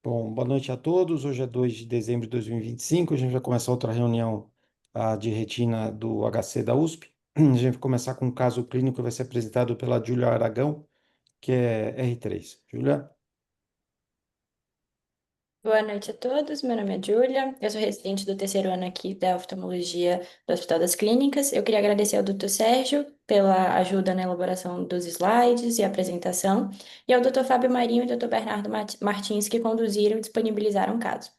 Bom, boa noite a todos. Hoje é 2 de dezembro de 2025. A gente vai começar outra reunião de retina do HC da USP. A gente vai começar com um caso clínico que vai ser apresentado pela Júlia Aragão, que é R3. Júlia? Boa noite a todos, meu nome é Júlia, eu sou residente do terceiro ano aqui da oftalmologia do Hospital das Clínicas. Eu queria agradecer ao Dr. Sérgio pela ajuda na elaboração dos slides e apresentação, e ao Dr. Fábio Marinho e Dr. Bernardo Martins que conduziram e disponibilizaram o caso.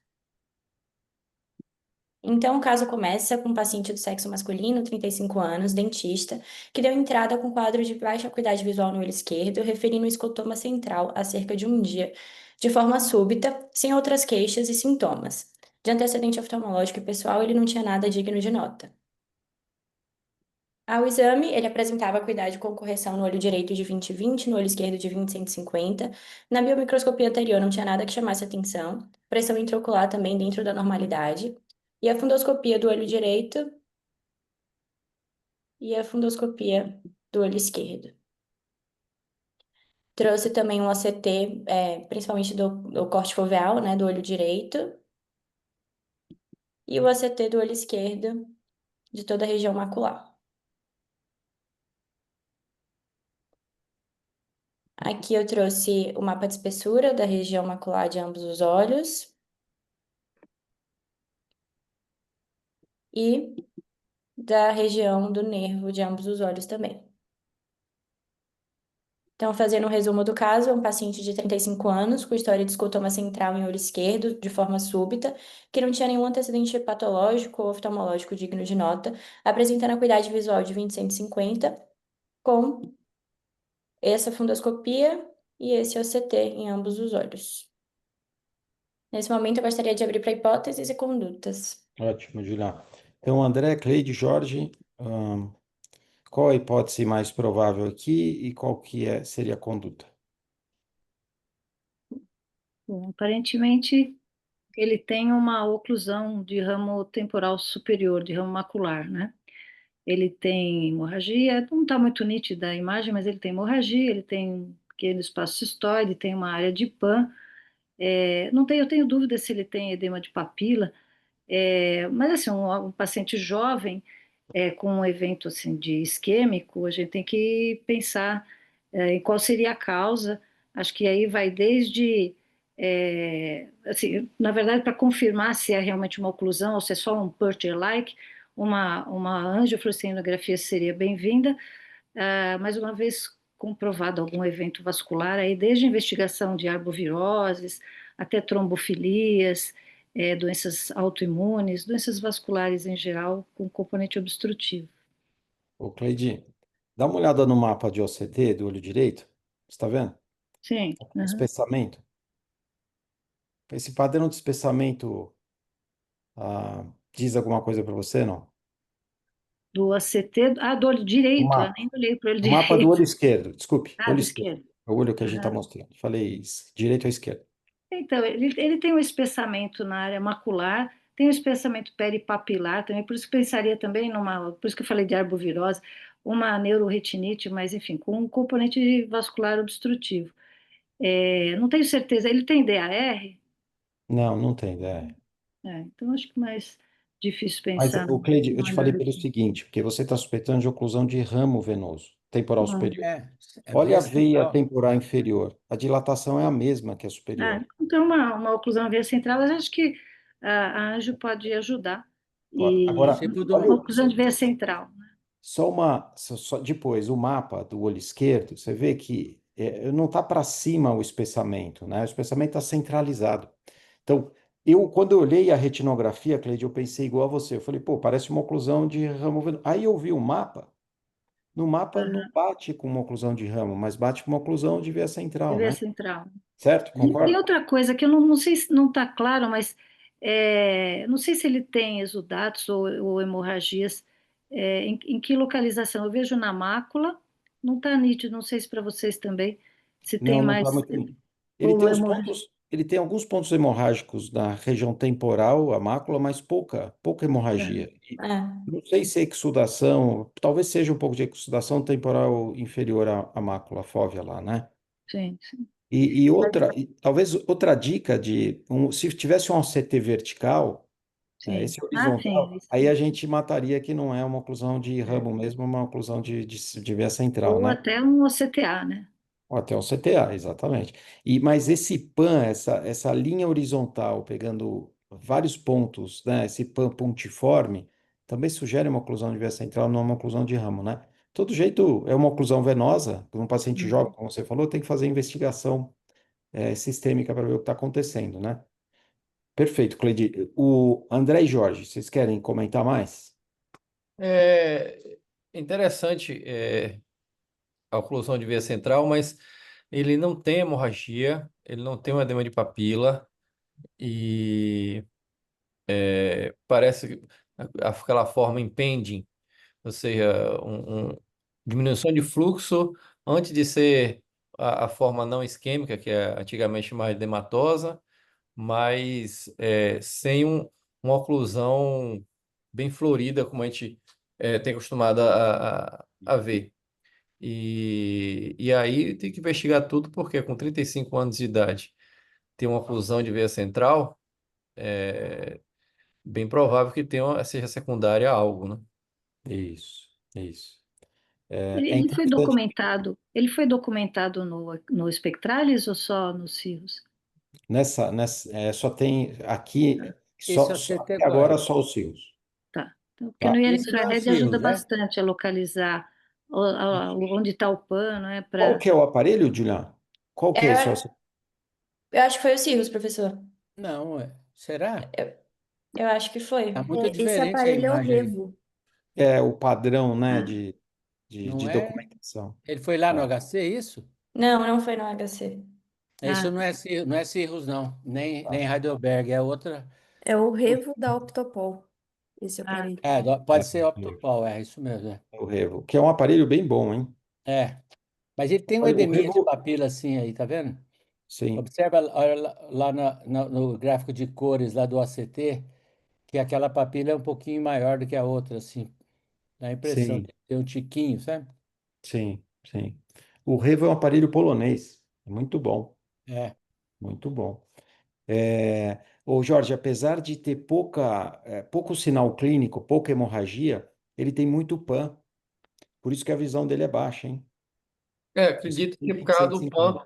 Então, o caso começa com um paciente do sexo masculino, 35 anos, dentista, que deu entrada com quadro de baixa acuidade visual no olho esquerdo, referindo o escotoma central há cerca de um dia, de forma súbita, sem outras queixas e sintomas. De antecedente oftalmológico e pessoal, ele não tinha nada digno de nota. Ao exame, ele apresentava acuidade com correção no olho direito de 20/20, no olho esquerdo de 20/150. Na biomicroscopia anterior não tinha nada que chamasse atenção. Pressão intraocular também dentro da normalidade. E a fundoscopia do olho direito e a fundoscopia do olho esquerdo. Trouxe também um OCT, principalmente do corte foveal, né, do olho direito, e o OCT do olho esquerdo, de toda a região macular. Aqui eu trouxe o mapa de espessura da região macular de ambos os olhos e da região do nervo de ambos os olhos também. Então, fazendo um resumo do caso, é um paciente de 35 anos, com história de escotoma central em olho esquerdo, de forma súbita, que não tinha nenhum antecedente patológico ou oftalmológico digno de nota, apresentando acuidade visual de 20/150, com essa fundoscopia e esse OCT em ambos os olhos. Nesse momento, eu gostaria de abrir para hipóteses e condutas. Ótimo, Júlia. Então, André, Cleide, Jorge, qual a hipótese mais provável aqui e qual que seria a conduta? Bom, aparentemente, ele tem uma oclusão de ramo temporal superior, de ramo macular, né? Ele tem hemorragia, não está muito nítida a imagem, mas ele tem hemorragia, ele tem um pequeno espaço cistoide, tem uma área de PAN. Não tenho, eu tenho dúvida se ele tem edema de papila, mas assim, um paciente jovem com um evento assim de isquêmico, a gente tem que pensar em qual seria a causa. Acho que aí vai desde, assim, na verdade, para confirmar se é realmente uma oclusão ou se é só um Purger-like, uma angiofluoresciniografia seria bem-vinda, mas uma vez comprovado algum evento vascular, aí desde a investigação de arboviroses até trombofilias, doenças autoimunes, doenças vasculares em geral com componente obstrutivo. Ô, Cleide, dá uma olhada no mapa de OCT do olho direito. Você está vendo? Sim, aham. Espessamento. Esse padrão de espessamento diz alguma coisa para você, não? Do ACT, do olho O direito, eu mapa. nem olhei para o olho O mapa do direito. olho esquerdo, desculpe, Ah, olho do esquerdo. esquerdo. É o olho que a gente está Aham. mostrando. Falei direito ou esquerdo. Então, ele tem um espessamento na área macular, tem um espessamento peripapilar também, por isso que pensaria também por isso que eu falei de arbovirose, uma neuroretinite, mas enfim, com um componente vascular obstrutivo. Não tenho certeza, ele tem DAR? Não, não tem ideia. Então acho que mais difícil Mas, pensar o Cleide, eu numa te falei pelo neuroretinite. seguinte, porque você está suspeitando de oclusão de ramo venoso, temporal superior. Hum. É, é Olha via a veia central. temporal inferior. A dilatação é a mesma que a superior. Então, uma oclusão via central, eu acho que a anjo pode ajudar. E Agora, Tipo de olha, uma um. oclusão de veia central. depois, o mapa do olho esquerdo, você vê que não está para cima o espessamento, né? O espessamento está centralizado. Então, quando eu olhei a retinografia, Cleide, eu pensei igual a você. Eu falei, pô, parece uma oclusão de ramo venoso. Aí eu vi o mapa. No mapa não bate com uma oclusão de ramo, mas bate com uma oclusão de veia De central, veia né? central. Certo? E tem Concorda? outra coisa que eu não sei se não está claro, mas não sei se ele tem exudatos ou hemorragias, em que localização. Eu vejo na mácula, não está nítido, não sei se para vocês também, se tem Não, não está mais, muito nítido. Ele tem ou os hemorragia. pontos, ele tem alguns pontos hemorrágicos na região temporal, a mácula, mas pouca hemorragia. E É. não sei se é exsudação, talvez seja um pouco de exsudação temporal inferior à mácula, a fóvea lá, né? Sim, sim. E outra, talvez outra dica se tivesse um OCT vertical, né, Sim. esse Ah, sim. horizontal, Isso. aí a gente mataria que não é uma oclusão de ramo mesmo, é uma oclusão de veia central, Ou né? até um OCTA, né? Ou até o CTA, exatamente. Mas esse PAN, essa linha horizontal, pegando vários pontos, né? Esse PAN pontiforme, também sugere uma oclusão de veia central, não uma oclusão de ramo, né? Todo jeito, é uma oclusão venosa, para um paciente jovem, Uhum. como você falou, tem que fazer investigação sistêmica para ver o que está acontecendo, né? Perfeito, Cleide. O André e Jorge, vocês querem comentar mais? É interessante a oclusão de veia central, mas ele não tem hemorragia, ele não tem um edema de papila e parece aquela forma impending, ou seja, diminuição de fluxo antes de ser a forma não isquêmica, que é antigamente mais edematosa, mas sem uma oclusão bem florida, como a gente tem acostumado a ver. E aí tem que investigar tudo, porque com 35 anos de idade, ter uma oclusão de veia central, bem provável que seja secundária a algo, né? Isso. Ele, É ele foi interessante. documentado, ele foi documentado no Spectralis ou só no Cirrus? Só tem aqui, Esse é o só CT até qual agora é? só os rios, Tá. Então, porque no tá? IR Esse não é o infrared ajuda Cirrus, né? bastante a localizar onde está o pano, né? Qual Para que é o aparelho, Julian? Qual que é esse? É, eu acho que foi o Cirrus, professor. Não, será? Eu, eu acho que foi. Tá muito Esse diferente a aparelho é o imagem aí. Revo. É o padrão, né, Ah, Não de é? documentação. Ele foi lá no É. HC, isso? Não, não foi no HC. Isso ah, não é, não é Cirrus, não. Nem Tá. Heidelberg, é outra. É o Revo da Optopol, esse ah, aparelho. É, É, pode ser Optopol, é isso mesmo. o Revo, que é um aparelho bem bom, hein? Mas ele tem um Olha, o edeminha de Revo, papila assim aí, tá vendo? sim, Observa, olha lá no gráfico de cores lá do ACT, que aquela papila é um pouquinho maior do que a outra, assim. Dá a impressão sim, que tem um tiquinho, sabe? sim. O Revo é um aparelho polonês, é muito bom, É. muito bom. Ô Jorge, apesar de ter pouco sinal clínico, pouca hemorragia, ele tem muito PAN, por isso que a visão dele é baixa, hein? Isso Acredito que é por em causa cento e do cinquenta PAN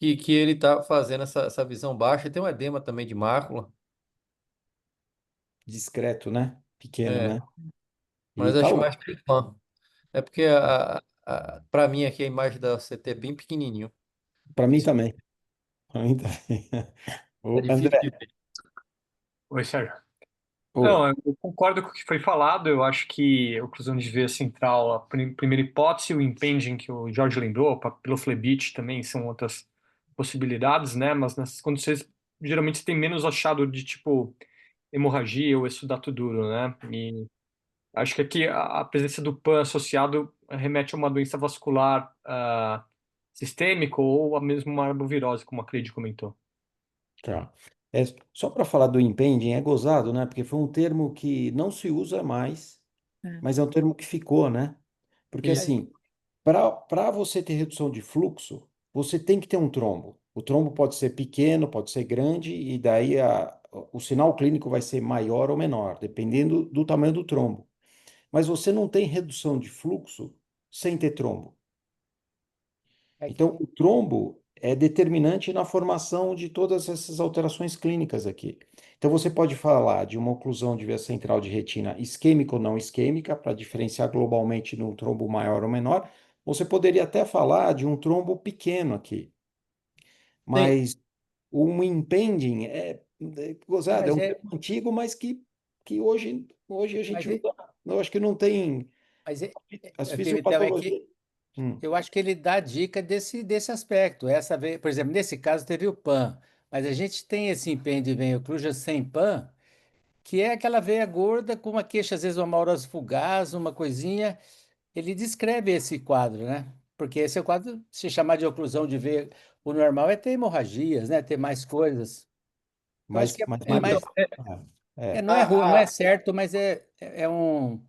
que ele está fazendo essa visão baixa. Tem um edema também de mácula, Discreto, né? Pequeno, é, né? E mas tá acho lá. mais que o PAN. É porque para mim aqui a imagem da CT é bem pequenininho. Para mim Isso também. Para mim também. é Ô, difícil de André, ver. Oi, Sérgio. oi. Não, eu concordo com o que foi falado. Eu acho que a oclusão de veia central, a primeira hipótese, o impinging que o Jorge lembrou, a papiloflebite também são outras possibilidades, né? Mas nessas condições, geralmente você tem menos achado de tipo hemorragia ou exudato duro, né? E acho que aqui a presença do PAN associado remete a uma doença vascular sistêmica ou a mesmo uma arbovirose, como a Cleide comentou. Tá. Só para falar do impending, é gozado, né? Porque foi um termo que não se usa mais, é. mas é um termo que ficou, né? Porque Isso. assim, para você ter redução de fluxo, você tem que ter um trombo. O trombo pode ser pequeno, pode ser grande, e daí o sinal clínico vai ser maior ou menor, dependendo do tamanho do trombo. Mas você não tem redução de fluxo sem ter trombo. É que, Então, o trombo é determinante na formação de todas essas alterações clínicas aqui. Então, você pode falar de uma oclusão de veia central de retina isquêmica ou não isquêmica, para diferenciar globalmente num trombo maior ou menor. Você poderia até falar de um trombo pequeno aqui, Tem, mas um impending gozado, é mas um é, termo antigo, mas que hoje a mas gente é, usa. Eu acho que não tem. mas é, As Pimentel, é que fisiopatologias. Hum, eu acho que ele dá dica desse aspecto. Essa vez, por exemplo, nesse caso teve o PAN, mas a gente tem esse impende vein oclusion sem PAN, que é aquela veia gorda com uma queixa, às vezes uma maurose fugaz, uma coisinha. Ele descreve esse quadro, né? Porque esse é o quadro, se chamar de oclusão de veia, o normal é ter hemorragias, né? Ter mais coisas. Então, acho que mas é então, mais. é, Não é ruim, não a, é a- certo, mas é um.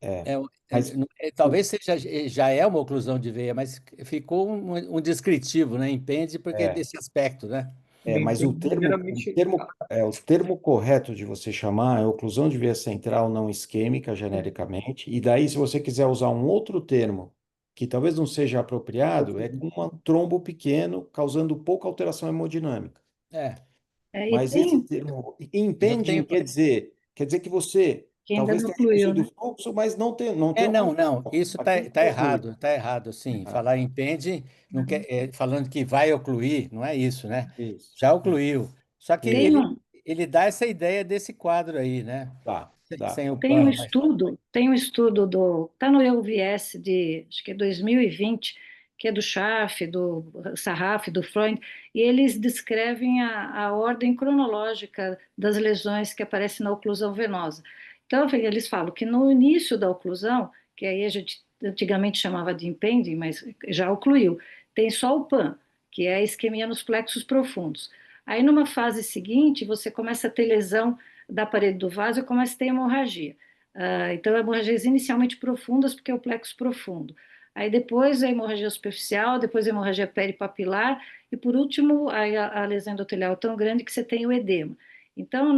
é. Mas Talvez seja, já é uma oclusão de veia, mas ficou um descritivo, né? Impende porque é, desse aspecto, né? mas o termo, Geralmente, o termo correto de você chamar é oclusão de veia central não isquêmica, genericamente, e daí, se você quiser usar um outro termo, que talvez não seja apropriado, é com um trombo pequeno, causando pouca alteração hemodinâmica. É. E Mas esse tem, termo Eu impending tenho. quer dizer que você que ainda talvez não tenha incluiu, reduzido né? o fluxo, mas não tem Não, oclusão. não, isso Aquilo tá foi ocluído. errado, tá errado, sim. Ah, Falar impende, não quer, falando que vai ocluir, não é isso, né? isso. Já ocluiu. Só que Tem Isso. um, ele dá essa ideia desse quadro aí, né? Tá, dá. Sem o Tem um PAN. estudo, tá no EUVS de, acho que é 2020, que é do Schaff, do Sarraf, do Freund, e eles descrevem a ordem cronológica das lesões que aparecem na oclusão venosa. Então, eles falam que no início da oclusão, que aí a gente antigamente chamava de impending, mas já ocluiu, tem só o PAN, que é a isquemia nos plexos profundos. Aí, numa fase seguinte, você começa a ter lesão da parede do vaso e começa a ter hemorragia. Então, hemorragias inicialmente profundas, porque é o plexo profundo. Aí depois a hemorragia superficial, depois a hemorragia peripapilar e por último a lesão endotelial tão grande que você tem o edema. Então,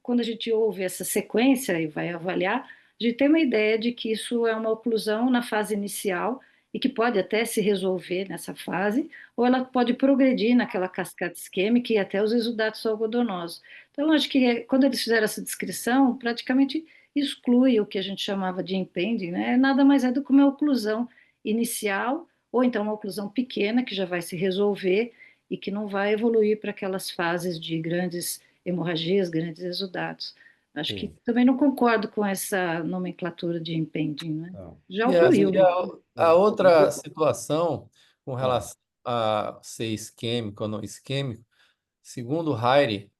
quando a gente ouve essa sequência e vai avaliar, a gente tem uma ideia de que isso é uma oclusão na fase inicial e que pode até se resolver nessa fase, ou ela pode progredir naquela cascata isquêmica e até os exudatos algodonosos. Então, acho que quando eles fizeram essa descrição, praticamente exclui o que a gente chamava de impending, né? Nada mais é do que uma oclusão inicial, ou então uma oclusão pequena que já vai se resolver e que não vai evoluir para aquelas fases de grandes hemorragias, grandes exudatos. Acho que Sim. também não concordo com essa nomenclatura de impending, né? Não. Já E a, ocluiu, e né? a outra situação com Ah, relação a ser isquêmico ou não isquêmico, segundo Heire,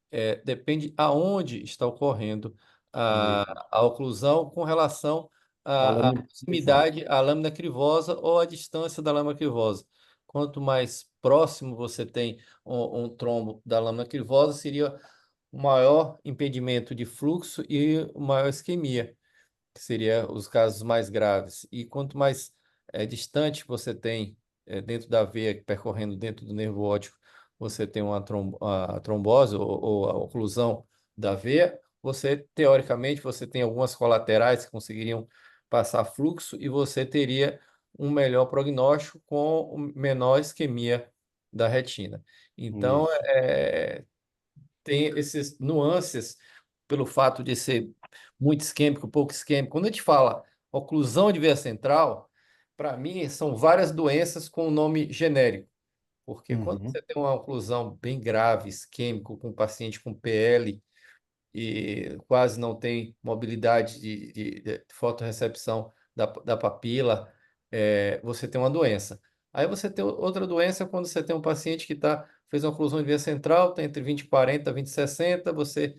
depende aonde está ocorrendo isso. a oclusão com relação A à lâmina crivosa. proximidade à lâmina crivosa ou à distância da lâmina crivosa. Quanto mais próximo você tem um trombo da lâmina crivosa, seria o maior impedimento de fluxo e maior isquemia, que seria os casos mais graves. E quanto mais distante você tem dentro da veia, percorrendo dentro do nervo óptico, você tem a trombose ou a oclusão da veia, você, teoricamente, você tem algumas colaterais que conseguiriam passar fluxo e você teria um melhor prognóstico com menor isquemia da retina. Então, Isso. tem esses nuances pelo fato de ser muito isquêmico, pouco isquêmico. Quando a gente fala oclusão de veia central, para mim são várias doenças com nome genérico, porque quando Uhum. você tem uma oclusão bem grave, isquêmico, com um paciente com PL e quase não tem mobilidade de fotorrecepção da papila, você tem uma doença. Aí você tem outra doença quando você tem um paciente que fez uma oclusão de veia central, tem entre 20 e 40, 20 e 60, você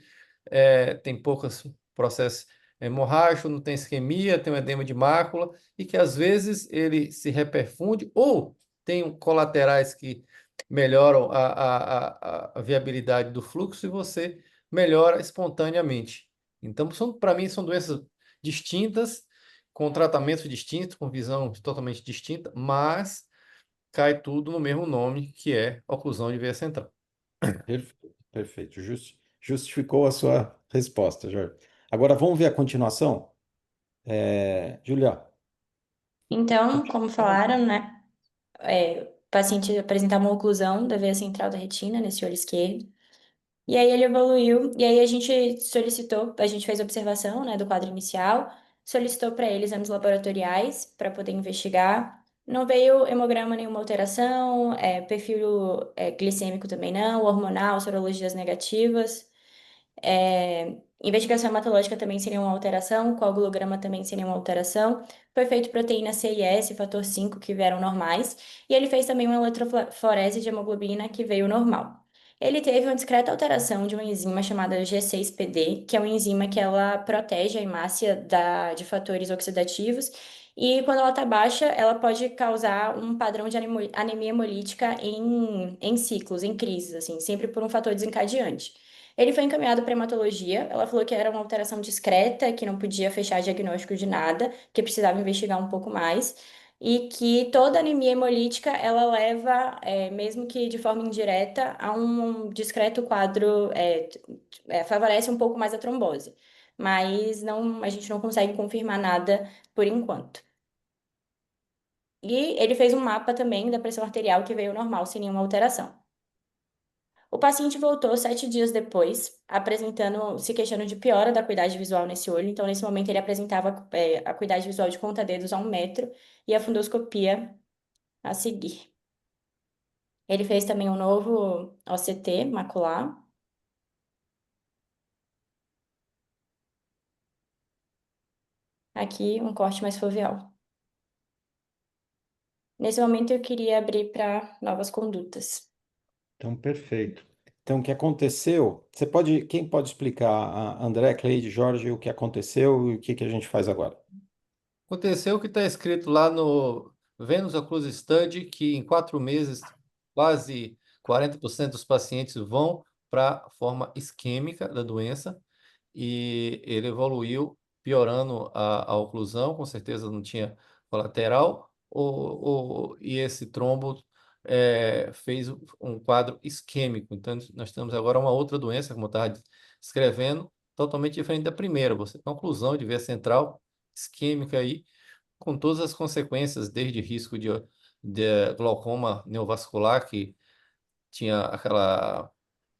tem poucos processos hemorrágicos, não tem isquemia, tem um edema de mácula, e que às vezes ele se reperfunde, ou tem colaterais que melhoram a viabilidade do fluxo e você melhora espontaneamente. Então, para mim, são doenças distintas, com tratamentos distintos, com visão totalmente distinta, mas cai tudo no mesmo nome, que é oclusão de veia central. Perfeito, perfeito. Justificou a sua resposta, Jorge. Agora vamos ver a continuação? Julia, Então, como falaram, né? O paciente apresentava uma oclusão da veia central da retina nesse olho esquerdo. E aí ele evoluiu, e aí a gente solicitou, a gente fez observação, né, do quadro inicial, solicitou para ele exames laboratoriais para poder investigar. Não veio hemograma nenhuma alteração, perfil glicêmico também não, hormonal, sorologias negativas. Investigação hematológica também seria uma alteração, coagulograma também seria uma alteração. Foi feito proteína C e S, fator 5, que vieram normais, e ele fez também uma eletroforese de hemoglobina que veio normal. Ele teve uma discreta alteração de uma enzima chamada G6PD, que é uma enzima que ela protege a hemácia de fatores oxidativos, e quando ela está baixa, ela pode causar um padrão de anemia hemolítica em ciclos, em crises, assim, sempre por um fator desencadeante. Ele foi encaminhado para hematologia. Ela falou que era uma alteração discreta, que não podia fechar diagnóstico de nada, que precisava investigar um pouco mais, e que toda anemia hemolítica ela leva, mesmo que de forma indireta, a um discreto quadro, favorece um pouco mais a trombose. Mas não, a gente não consegue confirmar nada por enquanto. E ele fez um mapa também da pressão arterial que veio normal, sem nenhuma alteração. O paciente voltou 7 dias depois, se queixando de piora da acuidade visual nesse olho. Então, nesse momento, ele apresentava, acuidade visual de conta-dedos a 1 metro e a fundoscopia a seguir. Ele fez também um novo OCT macular. Aqui, um corte mais foveal. Nesse momento, eu queria abrir para novas condutas. Então, perfeito. Então, o que aconteceu? Quem pode explicar, André, Cleide, Jorge, o que aconteceu e o que que a gente faz agora? Aconteceu o que está escrito lá no Venus Occlusive Study, que em 4 meses, quase 40% dos pacientes vão para a forma isquêmica da doença, e ele evoluiu piorando a oclusão, com certeza não tinha colateral, e esse trombo fez um quadro isquêmico. Então, nós temos agora uma outra doença, como eu estava descrevendo, totalmente diferente da primeira. Você tem uma oclusão de veia central isquêmica aí, com todas as consequências, desde risco de glaucoma neovascular, que tinha aquela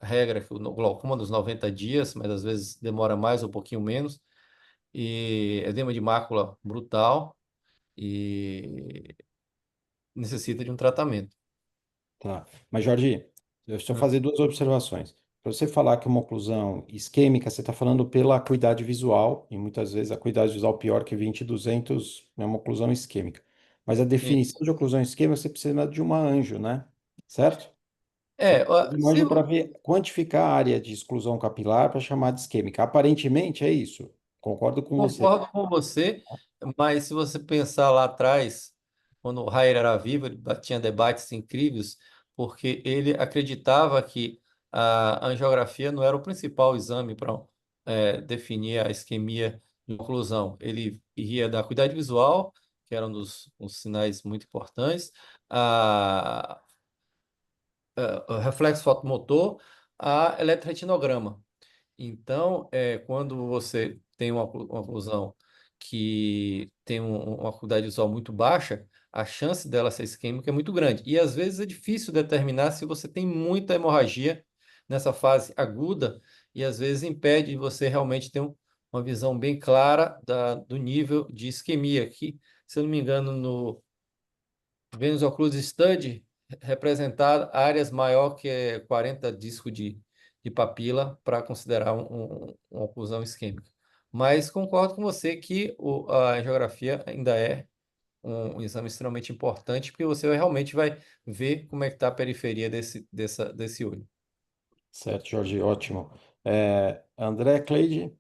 regra que o glaucoma dos 90 dias, mas às vezes demora mais ou um pouquinho menos, e edema de mácula brutal e necessita de um tratamento. Tá. Mas, Jorge, deixa eu Hum. fazer duas observações. Para você falar que uma oclusão isquêmica, você está falando pela acuidade visual, e muitas vezes a acuidade visual pior que 20/200 é uma oclusão isquêmica. Mas a E- definição de oclusão isquêmica, você precisa de uma anjo, né? Certo? Você É, precisa de um se, anjo para ver, quantificar a área de exclusão capilar para chamar de isquêmica. Aparentemente é isso. Concordo com você. Concordo com você, mas se você pensar lá atrás, quando o Haier era vivo, ele tinha debates incríveis, porque ele acreditava que a angiografia não era o principal exame para definir a isquemia de oclusão. Ele ia da acuidade visual, que era um dos sinais muito importantes, a, o reflexo fotomotor, a eletroretinograma. Então, quando você tem uma oclusão que tem uma acuidade visual muito baixa, a chance dela ser isquêmica é muito grande. E às vezes é difícil determinar se você tem muita hemorragia nessa fase aguda, e às vezes impede de você realmente ter uma visão bem clara do nível de isquemia, que, se eu não me engano, no Venus Occlusive Study, representar áreas maior que 40 discos de papila para considerar uma oclusão isquêmica. Mas concordo com você que a angiografia ainda é um exame extremamente importante, porque você realmente vai ver como é que está a periferia desse olho. Certo, Jorge, ótimo. André, Cleide?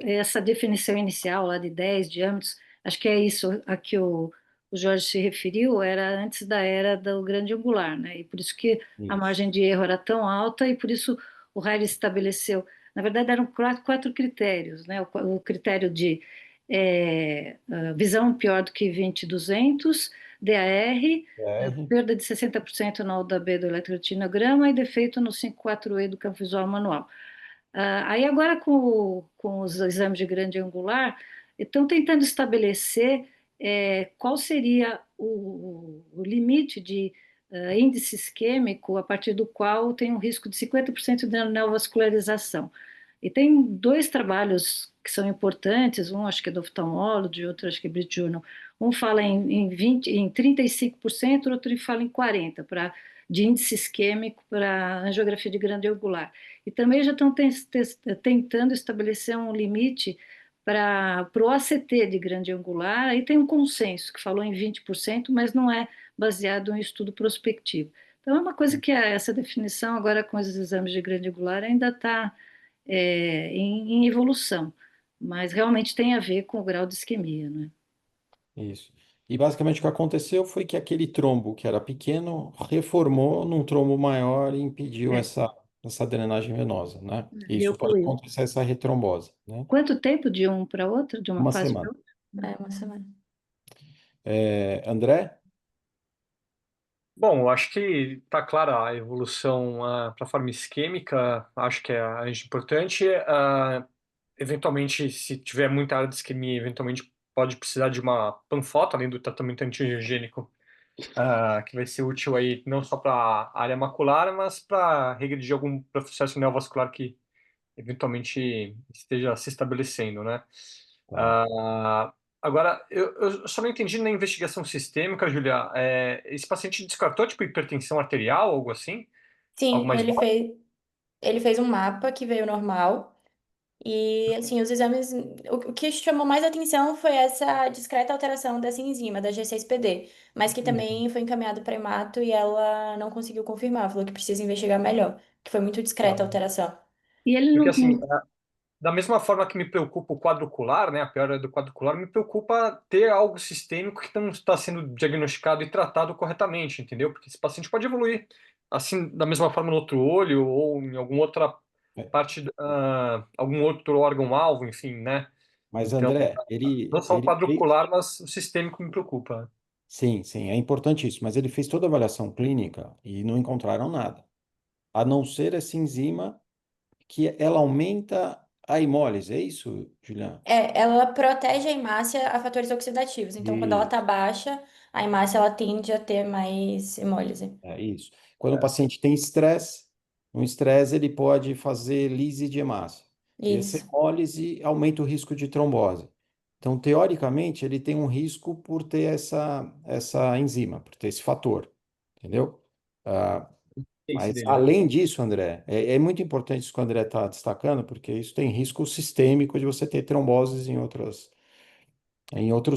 Essa definição inicial lá de 10 diâmetros, acho que é isso a que o Jorge se referiu, era antes da era do grande angular, né? E por isso que a Isso. margem de erro era tão alta e por isso o Raio estabeleceu, na verdade eram quatro critérios, né? O critério de visão pior do que 20/200, DAR, R. perda de 60% na UDB do eletroretinograma e defeito no 5,4E do campo visual manual. Aí agora com os exames de grande angular, estão tentando estabelecer qual seria o limite de índice isquêmico a partir do qual tem um risco de 50% de neovascularização. E tem dois trabalhos que são importantes, um acho que é do oftalmology, outro acho que é British Journal. Um fala em 35%, outro fala em 40%, de índice isquêmico para angiografia de grande angular. E também já estão tentando estabelecer um limite para o ACT de grande angular. Aí tem um consenso que falou em 20%, mas não é baseado em estudo prospectivo. Então é uma coisa que essa definição agora com os exames de grande angular ainda está em evolução, mas realmente tem a ver com o grau de isquemia, né? Isso. E basicamente o que aconteceu foi que aquele trombo que era pequeno reformou num trombo maior e impediu É, essa drenagem venosa, né? E Isso pode ocluiu. acontecer essa retrombose, né? Quanto tempo de um para outro, de uma Uma fase para semana. outra? É, uma semana. André? Bom, eu acho que está clara a evolução para a forma isquêmica, acho que é importante. Eventualmente, se tiver muita área de isquemia, eventualmente pode precisar de uma panfota, além do tratamento antiangiogênico, que vai ser útil aí não só para a área macular, mas para regredir algum processo neovascular que eventualmente esteja se estabelecendo, né? Tá. Ah, agora, eu só não entendi na investigação sistêmica, Julia, esse paciente descartou tipo hipertensão arterial, algo assim? Algo Sim, mais baixo? ele fez um mapa que veio normal. E, assim, os exames. O que chamou mais atenção foi essa discreta alteração dessa enzima, da G6PD, mas que também foi encaminhado para hemato e ela não conseguiu confirmar, falou que precisa investigar melhor, que foi muito discreta a alteração. E ele Porque não, assim, da mesma forma que me preocupa o quadricular, né, a piora do quadricular, me preocupa ter algo sistêmico que não está sendo diagnosticado e tratado corretamente, entendeu? Porque esse paciente pode evoluir assim da mesma forma no outro olho ou em alguma outra É, parte, algum outro órgão-alvo, enfim, né? Mas, Então, André, não só o ele fez. quadricular, mas o sistêmico me preocupa. Sim, sim, é importante isso, mas ele fez toda a avaliação clínica e não encontraram nada, a não ser essa enzima que ela aumenta a hemólise, é isso, Juliana? É, ela protege a hemácia a fatores oxidativos, então quando ela tá Isso, baixa, a hemácia ela tende a ter mais hemólise. é isso. Quando o É, paciente tem estresse, no estresse ele pode fazer lise de hemácia. E essa Isso, hemólise aumenta o risco de trombose. Então, teoricamente, ele tem um risco por ter essa enzima, por ter esse fator, entendeu? Ah, esse mas, dele. além disso, André, é muito importante isso que o André está destacando, porque isso tem risco sistêmico de você ter tromboses em outros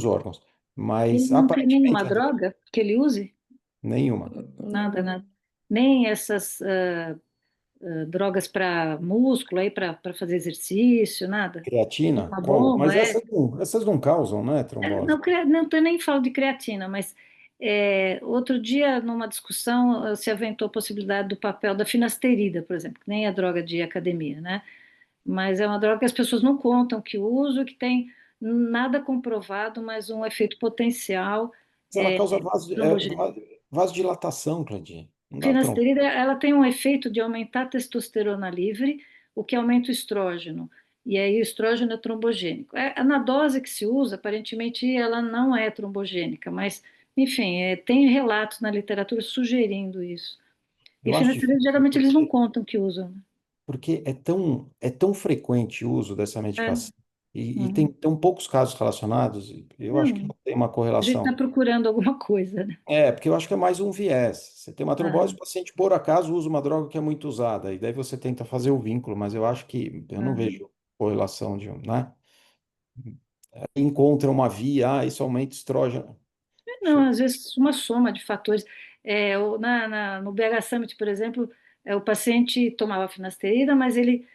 órgãos. ele Mas, não tem nenhuma aparentemente, André, droga que ele use? nenhuma. Nada, nenhuma. nada. Nem essas drogas para músculo aí, para fazer exercício, nada. Creatina? Uma Qual? bomba, Mas é. essas não causam, né, trombose? Não, não tô nem falo de creatina, mas outro dia, numa discussão, se aventou a possibilidade do papel da finasterida, por exemplo, que nem é droga de academia, né? Mas é uma droga que as pessoas não contam que uso, que tem nada comprovado, mas um efeito potencial Mas ela causa trombogênico. vasodilatação, Claudinha. Não dá trombose. Finasterida, ela tem um efeito de aumentar a testosterona livre, o que aumenta o estrógeno. E aí o estrógeno é trombogênico. Na dose que se usa, aparentemente ela não é trombogênica, mas, enfim, tem relatos na literatura sugerindo isso. E Eu acho finasterida, difícil, geralmente eles não contam que usam, porque é tão frequente o uso dessa né? medicação e tem Uhum. tão poucos casos relacionados, eu acho que Não, não tem uma a gente está correlação. procurando alguma coisa, né? Porque eu acho que é mais um viés. Você tem uma trombose, o Aham, paciente, por acaso, usa uma droga que é muito usada, e daí você tenta fazer o vínculo, mas eu acho que eu não aham. vejo correlação né? Encontra uma via, isso aumenta o estrógeno. Não, às vezes uma soma de fatores. No BH Summit, por exemplo, o paciente tomava finasterida, mas ele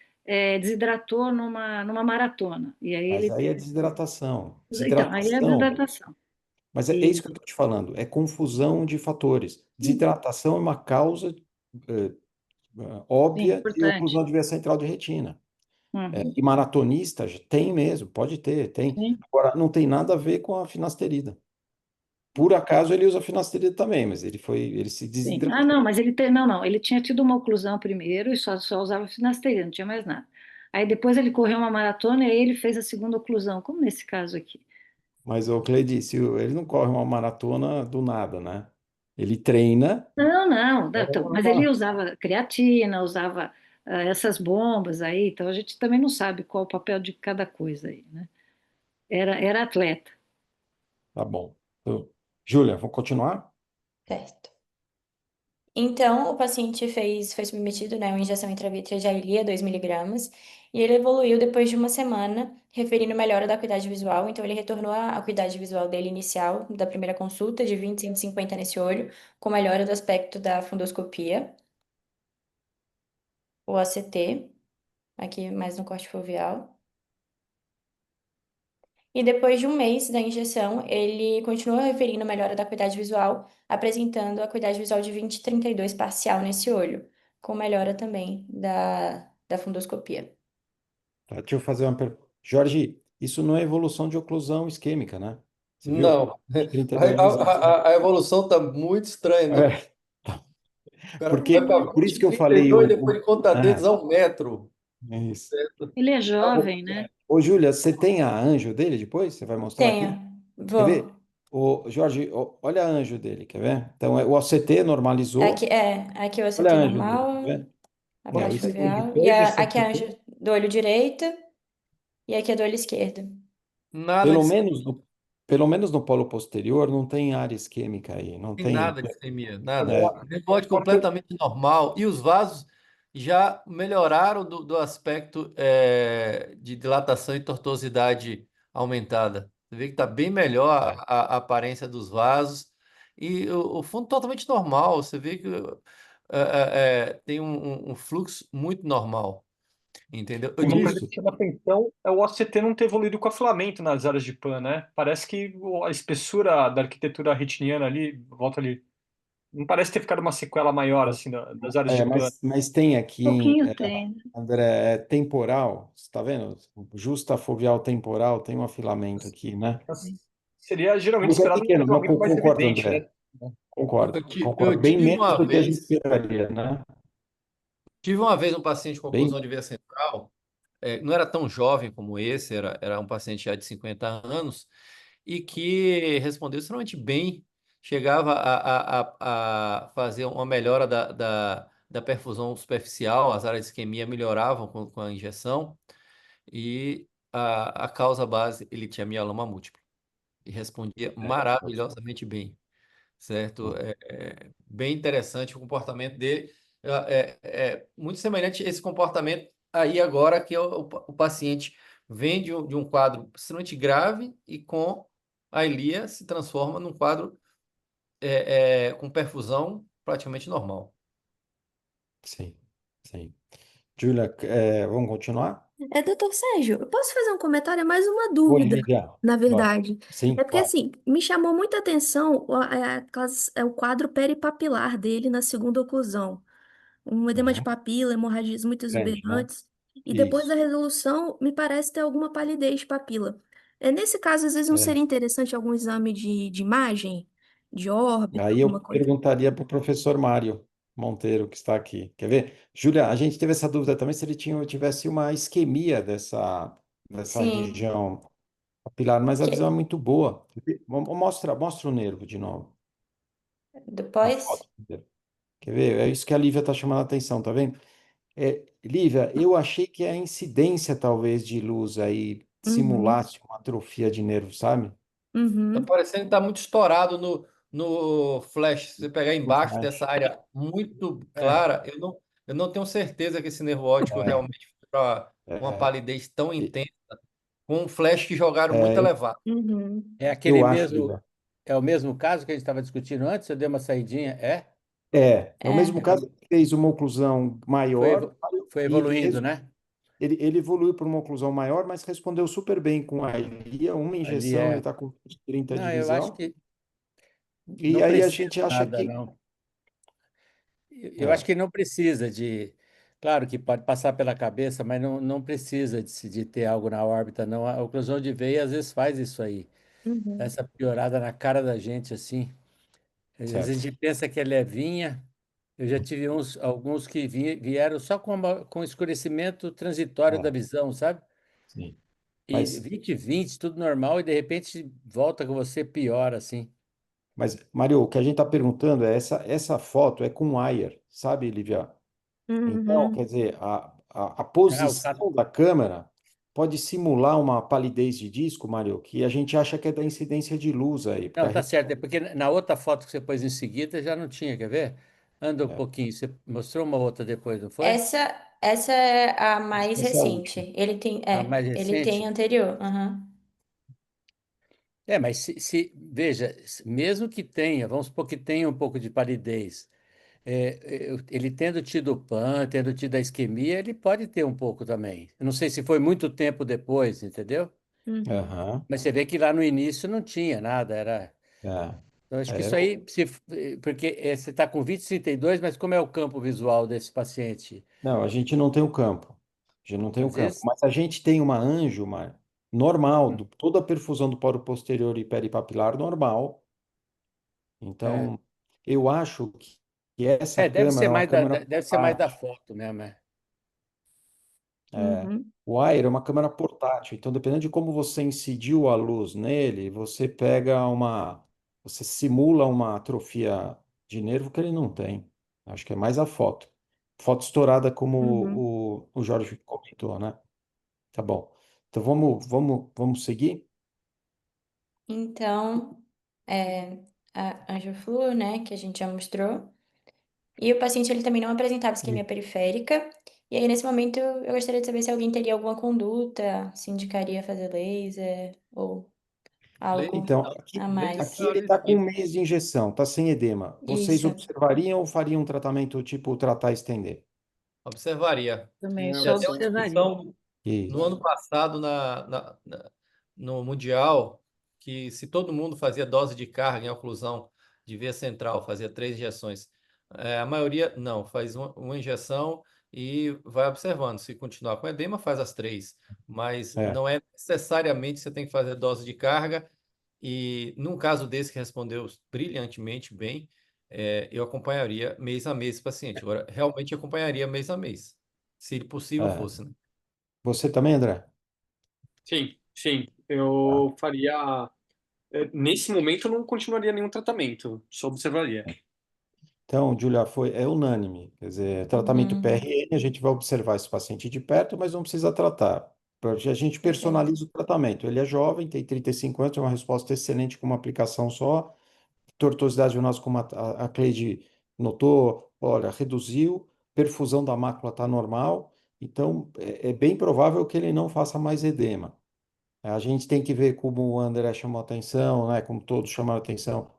desidratou numa maratona. E aí Mas ele. aí é desidratação. Então, aí é Desidratação. desidratação. Mas é E, isso que eu estou te falando, é confusão de fatores. sim, Desidratação é uma causa eh, sim, óbvia de importante. oclusão de veia central de retina. Uhum, E maratonista tem mesmo, pode ter, tem. sim, Agora, não tem nada a ver com a finasterida. Por acaso ele usa finasterida também, mas ele se sim. Ah, não, desidratou. mas não, ele tinha tido uma oclusão primeiro e só usava finasterida, não tinha mais nada. Aí depois ele correu uma maratona e aí ele fez a segunda oclusão, como nesse caso aqui. Mas o Cleide, ele não corre uma maratona do nada, né? Ele treina. Não, então, mas ele Uma- usava creatina, usava essas bombas aí, então a gente também não sabe qual o papel de cada coisa aí, né? Era atleta. Tá bom. Júlia, vou continuar? Certo. Então, o paciente foi submetido, né, a uma injeção intravítrea de Eylea, 2 miligramas, e ele evoluiu depois de uma semana, referindo melhora da acuidade visual. Então, ele retornou à acuidade visual dele inicial, da primeira consulta, de 20 e 150 nesse olho, com melhora do aspecto da fundoscopia, o ACT, aqui mais no corte foveal. E depois de um mês da injeção, ele continuou referindo melhora da acuidade visual, apresentando a acuidade visual de 20/32 parcial nesse olho. com melhora também da fundoscopia. Tá, deixa eu fazer uma pergunta. Jorge, isso não é evolução de oclusão isquêmica, né? Você viu? Não, 32 dias antes. a evolução tá muito estranha, né? É, O cara vai porque, para por isso 20, que eu falei 32 depois de contar dedos a 1 metro. é isso. Ele é Tá bom. jovem, né? Ô, Júlia, você tem a anjo dele depois? Você vai mostrar aqui? Tenho, Quer vou. ver? Ô, Jorge, olha a anjo dele, quer ver? Então, o OCT Aqui, normalizou. aqui o Olha a OCT anjo dele, quer normal, ver? a É, o parte Posso ver isquêmico. foveal, e depois desse aqui é a aqui? anjo do olho direito, e aqui é do olho esquerdo. Nada de Pelo isquemia, menos pelo menos no polo posterior não tem área isquêmica aí, não tem tem. nada de isquemia, nada. É, Agora, Linfóide agora que eu- completamente normal. E os vasos já melhoraram do aspecto de dilatação e tortuosidade aumentada. Você vê que está bem melhor é. a aparência dos vasos. E o fundo totalmente normal. Você vê que tem um fluxo muito normal. Entendeu? Eu Uma tive. coisa Isso. que chama atenção é o OCT não ter evoluído com aflamento nas áreas de PAN, né? Parece que a espessura da arquitetura retiniana ali, volta ali, não parece ter ficado uma sequela maior assim das áreas de É, PAN. mas tem Um aqui, pouquinho tem, né? André, temporal, você está vendo? Justa foveal temporal tem um afilamento aqui, né? Mas seria geralmente Mas é esperado um pequeno, mas aflamento mais concordo, evidente, né? André. Concordo, Eu concordo. Bem tive menos uma do que a gente vez, esperaria, né? um paciente com Bem, oclusão de veia central. Não era tão jovem como esse, era um paciente já de 50 anos, e que respondeu extremamente bem, chegava a fazer uma melhora da perfusão superficial, as áreas de isquemia melhoravam com a injeção, e a causa base, ele tinha mieloma múltiplo, e respondia maravilhosamente bem, certo? Bem interessante o comportamento dele. É muito semelhante a esse comportamento aí agora que o paciente vem de um quadro extremamente grave e com a ilia se transforma num quadro com perfusão praticamente normal. sim, sim. Júlia, vamos continuar? Doutor Sérgio, eu posso fazer um comentário? É mais uma dúvida, Olivia, na vai. verdade. Sim, É porque, claro. assim, me chamou muita atenção o quadro peripapilar dele na segunda oclusão. Um edema de Uhum. papila, hemorragias muito Grande, né? exuberantes. E depois da Isso. resolução, me parece ter alguma palidez de papila. Nesse caso, às vezes não É. seria interessante algum exame de imagem, de órbita, Aí eu alguma coisa? perguntaria para o professor Mário Monteiro, que está aqui. Quer ver? Júlia, a gente teve essa dúvida também se ele tivesse uma isquemia dessa Sim, região papilar, mas a visão é que, muito boa. Mostra o nervo de novo, a depois, foto. Quer ver? É isso que a Lívia está chamando a atenção, tá vendo? Lívia, eu achei que a incidência talvez de luz aí Uhum, simulasse uma atrofia de nervo, sabe? Tá uhum, parecendo que tá muito estourado no flash. Se você pegar No embaixo flash. dessa área muito É, clara, eu não tenho certeza que esse nervo óptico É, realmente foi para uma é, palidez tão é, intensa, com um flash que jogaram muito eu, elevado. uhum. é aquele eu acho, mesmo, Lívia. é o mesmo caso que a gente estava discutindo antes, eu dei uma saidinha, é? É o mesmo é. caso que fez uma oclusão Foi, maior foi e evoluindo, né? ele evoluiu para uma oclusão maior, mas respondeu super bem com a ilia, uma Ali injeção, ele é. está com 30 de Não, eu acho visão, que e não aí a precisa gente acha nada, que. não. Eu acho É, que não precisa de. Claro que pode passar pela cabeça, mas não precisa de ter algo na órbita, não. A oclusão de veia às vezes faz isso aí, dá Uhum. essa piorada na cara da gente assim. Às vezes a certo. gente pensa que é levinha. Eu já tive alguns que vieram só com escurecimento transitório da É, visão, sabe? sim. E Mas 20/20, tudo normal, e de repente volta com você pior, assim. Mas, Mário, o que a gente está perguntando é essa foto é com wire, sabe, Lívia? Então, quer Uhum. dizer, a Ah, o cara. posição da câmera pode simular uma palidez de disco, Mário, que a gente acha que é da incidência de luz aí, porque Não, tá certo. É porque na outra foto que você pôs em seguida já não tinha, quer ver? Anda um é, pouquinho. Você mostrou uma outra depois, não foi? Essa é a mais essa é a última. recente. A mais Ele tem recente? anterior. Aham. Mas veja, mesmo que tenha, vamos supor que tenha um pouco de palidez, ele tendo tido PAN, tendo tido a isquemia, ele pode ter um pouco também. Eu não sei se foi muito tempo depois, entendeu? Uhum. Aham, Mas você vê que lá no início não tinha nada, era. é. Então, acho que É, isso aí, porque você está com 20/32, mas como é o campo visual desse paciente? não, a gente não tem o campo. A gente não tem o Às campo. vezes. Mas a gente tem uma angioma normal, Hum, toda a perfusão do poro posterior e peripapilar normal. é. Então, eu acho que essa Deve ser câmera é uma mais câmera deve ser mais da portátil. foto mesmo, é. É, Uhum, o Air é uma câmera portátil, então dependendo de como você incidiu a luz nele, você pega você simula uma atrofia de nervo que ele não tem. Acho que é mais a foto. Foto estourada, como uhum. o Jorge comentou, né? Tá bom. Então vamos seguir? Então, é, a AngioFlu, né, que a gente já mostrou. E o paciente ele também não apresentava isquemia periférica. E aí, nesse momento, eu gostaria de saber se alguém teria alguma conduta, se indicaria fazer laser ou algo Então, a Laser aqui mais. eu ele está com indico. 1 mês de injeção, está sem edema. Vocês Isso, observariam ou fariam um tratamento tipo tratar e estender? Observaria. Também É, Já só deu uma observaria. discussão no Isso. ano passado no Mundial que se todo mundo fazia dose de carga em oclusão de veia central, fazia 3 injeções. A maioria não, faz uma injeção e vai observando. Se continuar com edema, faz as 3. Mas É, não é necessariamente você tem que fazer dose de carga. E num caso desse que respondeu brilhantemente bem, eu acompanharia mês a mês esse paciente. Agora, realmente acompanharia mês a mês, se possível é. fosse, né? Você também, André? Sim, sim. Tá. Eu faria. Nesse momento, eu não continuaria nenhum tratamento, só observaria. Então, Julia, é unânime. Quer dizer, tratamento uhum, PRN, a gente vai observar esse paciente de perto, mas não precisa tratar. Porque a gente perfeito. personaliza o tratamento. Ele é jovem, tem 35 anos, tem uma resposta excelente com uma aplicação só. Tortuosidade venosa, como a Cleide notou, olha, reduziu, perfusão da mácula está normal, então é bem provável que ele não faça mais edema. A gente tem que ver como o André chamou atenção, né, como todos chamaram atenção,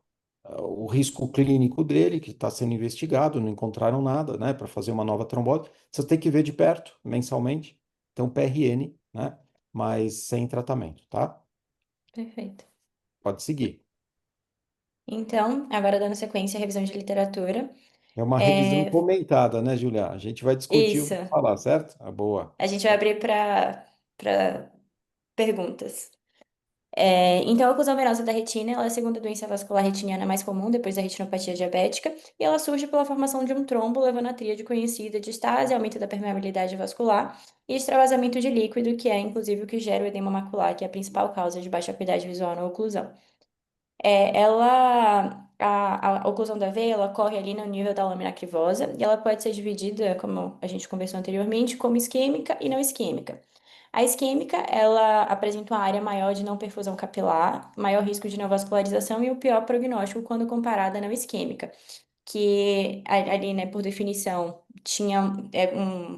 o risco clínico dele, que está sendo investigado, não encontraram nada, né, para fazer uma nova trombose. Você tem que ver de perto, mensalmente. Então, PRN, né, mas sem tratamento, tá? Perfeito. Pode seguir. Então, agora dando sequência à revisão de literatura. É uma revisão É, comentada, né, Julia? A gente vai discutir o isso, que falar, certo? Ah, boa. a gente vai abrir para perguntas. Então, a oclusão venosa da retina, ela é a segunda doença vascular retiniana mais comum depois da retinopatia diabética, e ela surge pela formação de um trombo, levando a tríade conhecida de estase, aumento da permeabilidade vascular e extravasamento de líquido, que é inclusive o que gera o edema macular, que é a principal causa de baixa acuidade visual na oclusão. A oclusão da veia, ela ocorre ali no nível da lâmina crivosa, e ela pode ser dividida, como a gente conversou anteriormente, como isquêmica e não isquêmica. A isquêmica, ela apresenta uma área maior de não perfusão capilar, maior risco de neovascularização e o pior prognóstico quando comparada à não isquêmica, que ali, né, por definição, tinha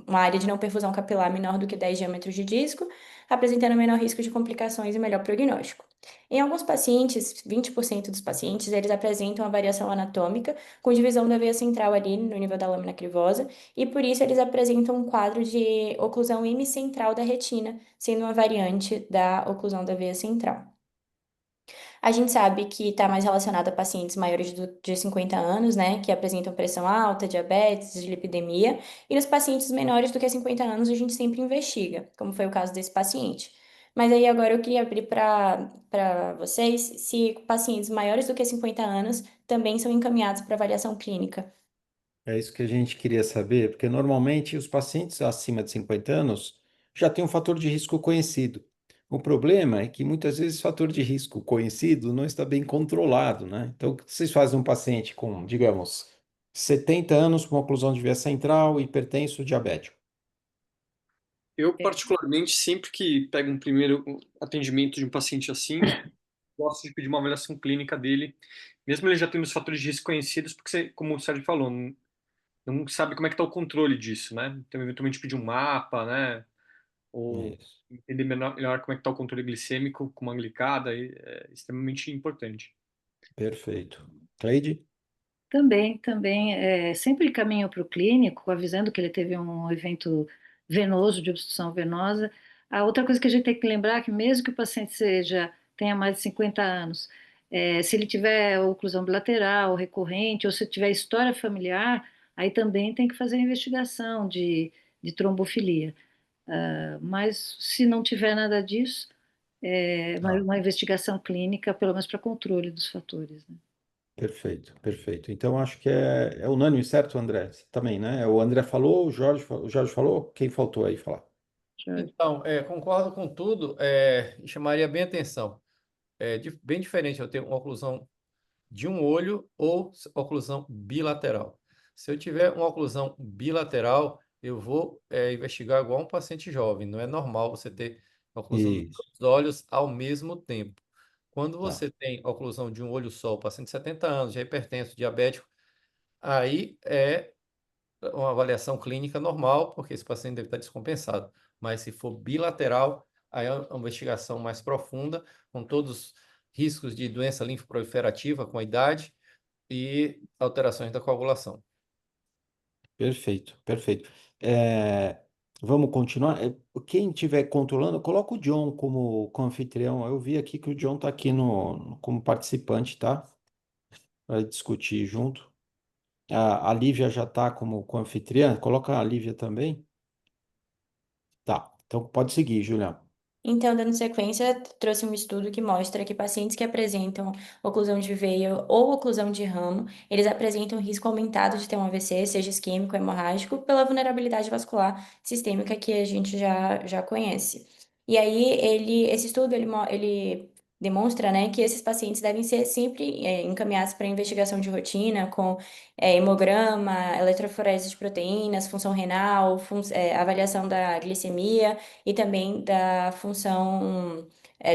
uma área de não perfusão capilar menor do que 10 diâmetros de disco, apresentando menor risco de complicações e melhor prognóstico. Em alguns pacientes, 20% dos pacientes, eles apresentam uma variação anatômica, com divisão da veia central ali no nível da lâmina crivosa, e por isso eles apresentam um quadro de oclusão hemicentral da retina, sendo uma variante da oclusão da veia central. A gente sabe que está mais relacionado a pacientes maiores de 50 anos, né, que apresentam pressão alta, diabetes, dislipidemia, e nos pacientes menores do que 50 anos a gente sempre investiga, como foi o caso desse paciente. Mas aí agora eu queria abrir para vocês se pacientes maiores do que 50 anos também são encaminhados para avaliação clínica. É isso que a gente queria saber, porque normalmente os pacientes acima de 50 anos já têm um fator de risco conhecido. O problema é que muitas vezes o fator de risco conhecido não está bem controlado, né? Então, o que vocês fazem um paciente com, digamos, 70 anos com oclusão de veia central, hipertenso, diabético? Eu, É, particularmente, sempre que pego um primeiro atendimento de um paciente assim, gosto de pedir uma avaliação clínica dele, mesmo ele já tendo os fatores de risco conhecidos, porque, como o Sérgio falou, não sabe como é que está o controle disso, né? Então, eventualmente pedir um mapa, né? Ou Isso. entender melhor como é que está o controle glicêmico com uma glicada, é extremamente importante. Perfeito. Cleide? também, sempre caminho para o clínico, avisando que ele teve um evento venoso de obstrução venosa. A outra coisa que a gente tem que lembrar é que mesmo que o paciente tenha mais de 50 anos, Se ele tiver oclusão bilateral, recorrente, ou se tiver história familiar, aí também tem que fazer a investigação de trombofilia. Mas se não tiver nada disso, Tá. uma investigação clínica, pelo menos para controle dos fatores, né? Perfeito, perfeito. Então, acho que é unânime, certo, André? Você também, né? O André falou, o Jorge falou, quem faltou aí falar? Já- Então, concordo com tudo, e chamaria bem atenção. Bem diferente eu ter uma oclusão de um olho ou oclusão bilateral. Se eu tiver uma oclusão bilateral, eu vou investigar igual um paciente jovem. Não é normal você ter oclusão dos Isso, dois olhos ao mesmo tempo. Quando tá. você tem oclusão de um olho só, o paciente de 70 anos, já é hipertenso, diabético, aí é uma avaliação clínica normal, porque esse paciente deve estar descompensado. Mas se for bilateral, aí é uma investigação mais profunda, com todos os riscos de doença linfoproliferativa com a idade e alterações da coagulação. Perfeito, perfeito. É, vamos continuar. Quem estiver controlando, coloca o John como anfitrião. Eu vi aqui que o John está aqui como participante, tá? Para discutir junto. A Lívia já está como anfitriã. Coloca a Lívia também. Tá. Então pode seguir, Julião. Então, dando sequência, trouxe um estudo que mostra que pacientes que apresentam oclusão de veia ou oclusão de ramo, eles apresentam risco aumentado de ter um AVC, seja isquêmico ou hemorrágico, pela vulnerabilidade vascular sistêmica que a gente já conhece. E aí, esse estudo, ele demonstra, né, que esses pacientes devem ser sempre encaminhados para investigação de rotina, com hemograma, eletroforese de proteínas, função renal, avaliação da glicemia, e também da função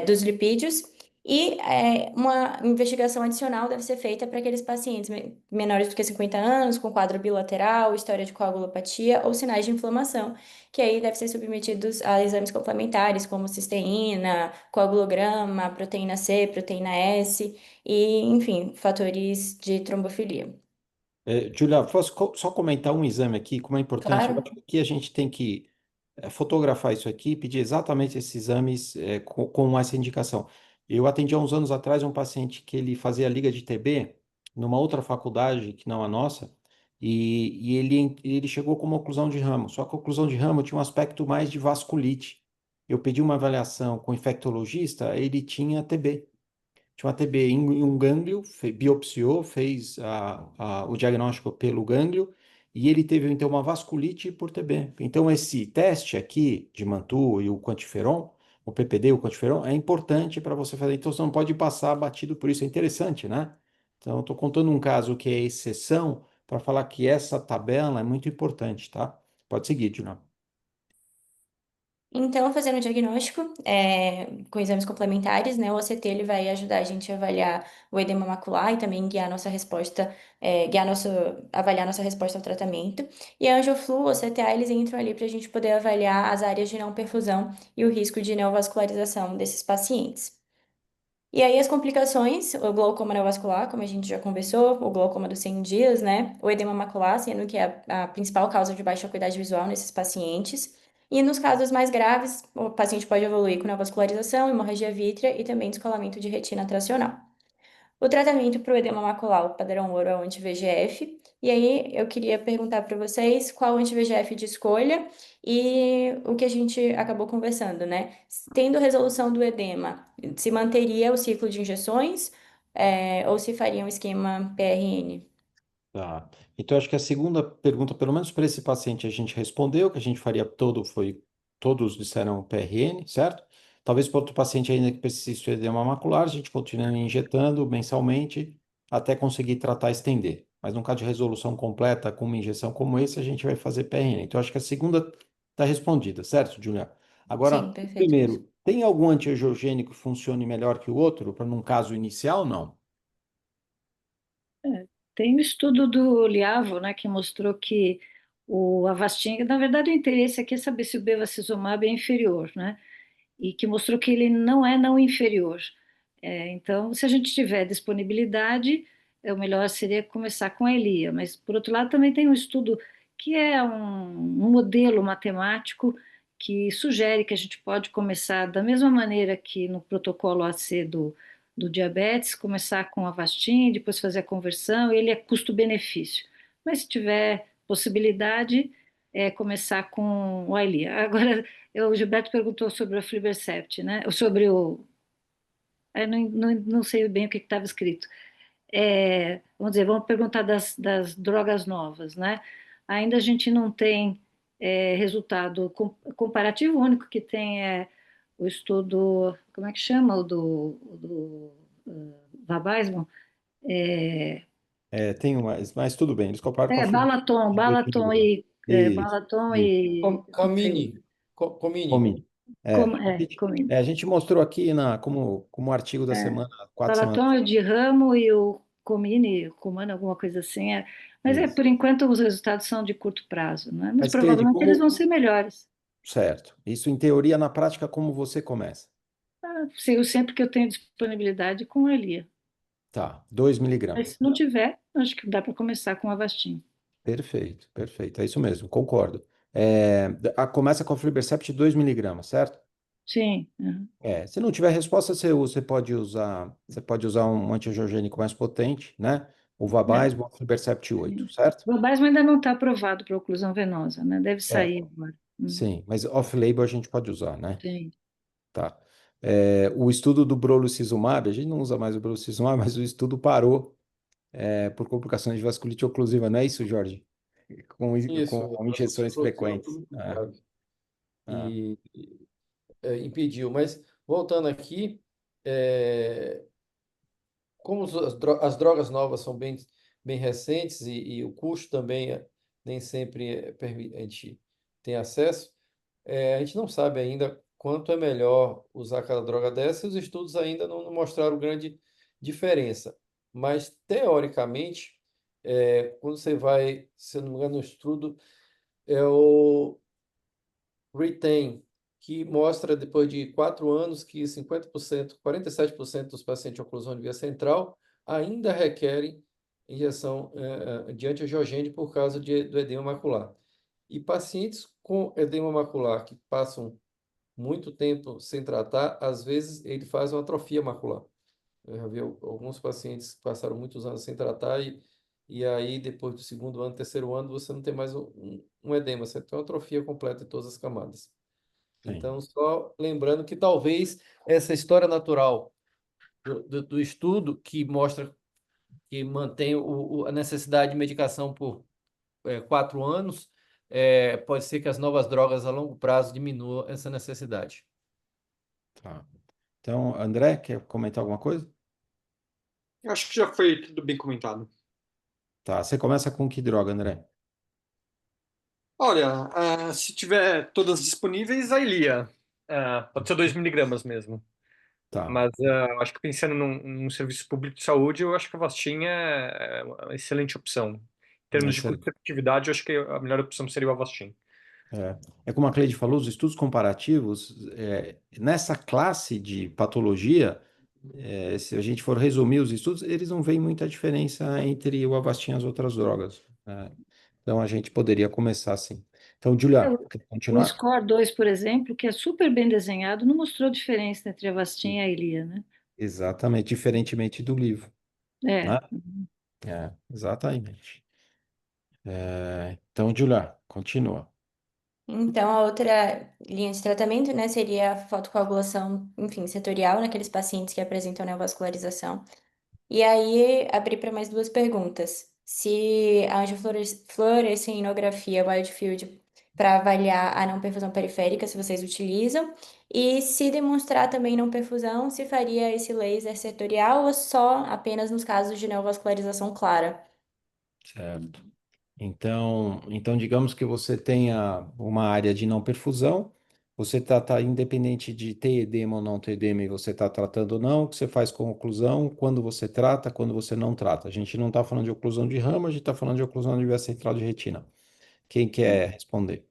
dos lipídios. E uma investigação adicional deve ser feita para aqueles pacientes menores do que 50 anos, com quadro bilateral, história de coagulopatia ou sinais de inflamação, que aí devem ser submetidos a exames complementares, como cisteína, coagulograma, proteína C, proteína S e, enfim, fatores de trombofilia. Julia, posso só comentar um exame aqui, como é importante? Eu Claro. acho que aqui a gente tem que fotografar isso aqui e pedir exatamente esses exames com essa indicação. Eu atendi há uns anos atrás um paciente que ele fazia liga de TB numa outra faculdade que não a nossa, e ele chegou com uma oclusão de ramo, só que a oclusão de ramo tinha um aspecto mais de vasculite. Eu pedi uma avaliação com o infectologista, ele tinha TB. Tinha uma TB em um gânglio, biopsiou, fez o diagnóstico pelo gânglio e ele teve então uma vasculite por TB. Então esse teste aqui de Mantoux e o quantiferon, o PPD e o quantiferon, é importante para você fazer. Então você não pode passar batido por isso, é interessante, né? Então estou contando um caso que é exceção para falar que essa tabela é muito importante, tá? Pode seguir, Dina. Então, fazendo o diagnóstico, com exames complementares, né, o OCT ele vai ajudar a gente a avaliar o edema macular e também guiar nossa resposta, avaliar nossa resposta ao tratamento. E a Angioflu, o OCTA, eles entram ali para a gente poder avaliar as áreas de não perfusão e o risco de neovascularização desses pacientes. E aí as complicações, o glaucoma neovascular, como a gente já conversou, o glaucoma dos 100 dias, né? O edema macular, sendo que é a principal causa de baixa acuidade visual nesses pacientes. E nos casos mais graves, o paciente pode evoluir com neovascularização, hemorragia vítrea e também descolamento de retina tracional. O tratamento para o edema macular, o padrão ouro, é o anti-VEGF. E aí eu queria perguntar para vocês qual o anti-VEGF de escolha e o que a gente acabou conversando, né? Tendo resolução do edema, se manteria o ciclo de injeções, ou se faria um esquema PRN? Tá. Então, acho que a segunda pergunta, pelo menos para esse paciente, a gente respondeu, que a gente faria todos disseram PRN, certo? Talvez para outro paciente ainda que persiste o edema macular, a gente continue injetando mensalmente até conseguir tratar e estender. Mas no caso de resolução completa com uma injeção como esse, a gente vai fazer PRN. Então, acho que a segunda está respondida, certo, Julia? Sim, Agora, o perfeito mesmo. primeiro, tem algum antiangiogênico que funcione melhor que o outro, para num caso inicial, não? Tem um estudo do Liavo, né, que mostrou que o Avastin, na verdade, o interesse aqui é saber se o bevacizumab é inferior, né? E que mostrou que ele não é não inferior. Então, se a gente tiver disponibilidade, o melhor seria começar com a Elia, mas por outro lado também tem um estudo que é um modelo matemático que sugere que a gente pode começar da mesma maneira que no protocolo AC do diabetes, começar com Avastin, depois fazer a conversão, ele é custo-benefício. Mas se tiver possibilidade, começar com o Eylea. Agora, o Gilberto perguntou sobre o aflibercept, né? Sobre o... Eu não sei bem o que estava escrito. Vamos dizer, vamos perguntar das drogas novas, né? Ainda a gente não tem resultado comparativo, o único que tem é o estudo, como é que chama? O do Vabysmo? Tem mas tudo bem, eles comparam com a Balaton, fluoxetina de 8 Balaton miligramas. e Isso, Balaton isso. e não sei o Comini. Comini. Comine. Comino. A gente mostrou aqui como artigo da semana, 4 semanas. Balaton é de ramo e o Comine, Comano, alguma coisa assim. Mas Isso. por enquanto os resultados são de curto prazo, né? Mas Mas, Cleide, provavelmente eles vão ser melhores. Certo. Isso em teoria, na prática, como você começa? Sigo sempre que eu tenho disponibilidade com a Elia. Tá, 2 Mas miligramas. se não tiver, acho que dá para começar com a Avastin. Perfeito, perfeito. É isso mesmo, concordo. Começa com a Aflibercept 2 miligramas, certo? Sim. Uhum. Se não tiver resposta, você pode usar um antiangiogênico mais potente, né? O Vabysmo, o Aflibercept 8, certo? O Vabysmo ainda não está aprovado para oclusão venosa, né? Deve É, sair agora. sim, mas off-label a gente pode usar, né? Sim. Tá. O estudo do brolucizumab, a gente não usa mais o brolucizumab, mas o estudo parou por complicações de vasculite oclusiva, não é isso, Jorge? Com, Isso, com a vasculite injeções oclusiva foi frequentes. muito grave. E impediu. Mas, voltando aqui, é, como as drogas novas são bem recentes e o custo também nem sempre a gente tem acesso, a gente não sabe ainda quanto é melhor usar cada droga dessa e os estudos ainda não mostraram grande diferença. Mas, teoricamente, quando você vai, se eu não me engano, no estudo, é o Retain, que mostra depois de 4 anos que 50%, 47% dos pacientes de oclusão de via central ainda requerem injeção de antiangiogênico por causa do edema macular. E pacientes com edema macular que passam muito tempo sem tratar, às vezes ele faz uma atrofia macular. Eu já vi alguns pacientes que passaram muitos anos sem tratar e aí depois do segundo ano, terceiro ano, você não tem mais um edema, você tem uma atrofia completa em todas as camadas. Sim. Então, só lembrando que talvez essa história natural do estudo que mostra que mantém a necessidade de medicação por 4 anos, pode ser que as novas drogas a longo prazo diminuam essa necessidade. Tá. Então, André, quer comentar alguma coisa? Eu acho que já foi tudo bem comentado. Tá. Você começa com que droga, André? Olha, se tiver todas disponíveis, a Elia. Pode ser 2 miligramas mesmo. Tá. Mas eu acho que pensando num serviço público de saúde, eu acho que a Avastin é uma excelente opção. Em termos de Excelente. custo-efetividade, eu acho que a melhor opção seria o Avastin. Como a Cleide falou, os estudos comparativos, nessa classe de patologia, se a gente for resumir os estudos, eles não veem muita diferença entre o Avastin e as outras drogas, né? Então, a gente poderia começar assim. Então, Julia, quer O continuar? SCORE 2, por exemplo, que é super bem desenhado, não mostrou diferença entre a Avastin e a Elia, né? Exatamente, diferentemente do livro, É. né? Exatamente. Então, Julia, continua. Então, a outra linha de tratamento, né, seria a fotocoagulação, enfim, setorial naqueles pacientes que apresentam neovascularização. E aí, abri para mais duas perguntas. Se a angiofluorescinografia Wildfield para avaliar a não perfusão periférica, se vocês utilizam, e se demonstrar também não perfusão, se faria esse laser setorial ou só apenas nos casos de neovascularização clara. Certo. Então, digamos que você tenha uma área de não perfusão, você tá independente de ter edema ou não ter edema, e você está tratando ou não, o que você faz com oclusão, quando você trata, quando você não trata. A gente não está falando de oclusão de ramo, a gente está falando de oclusão de via central de retina. Quem quer responder?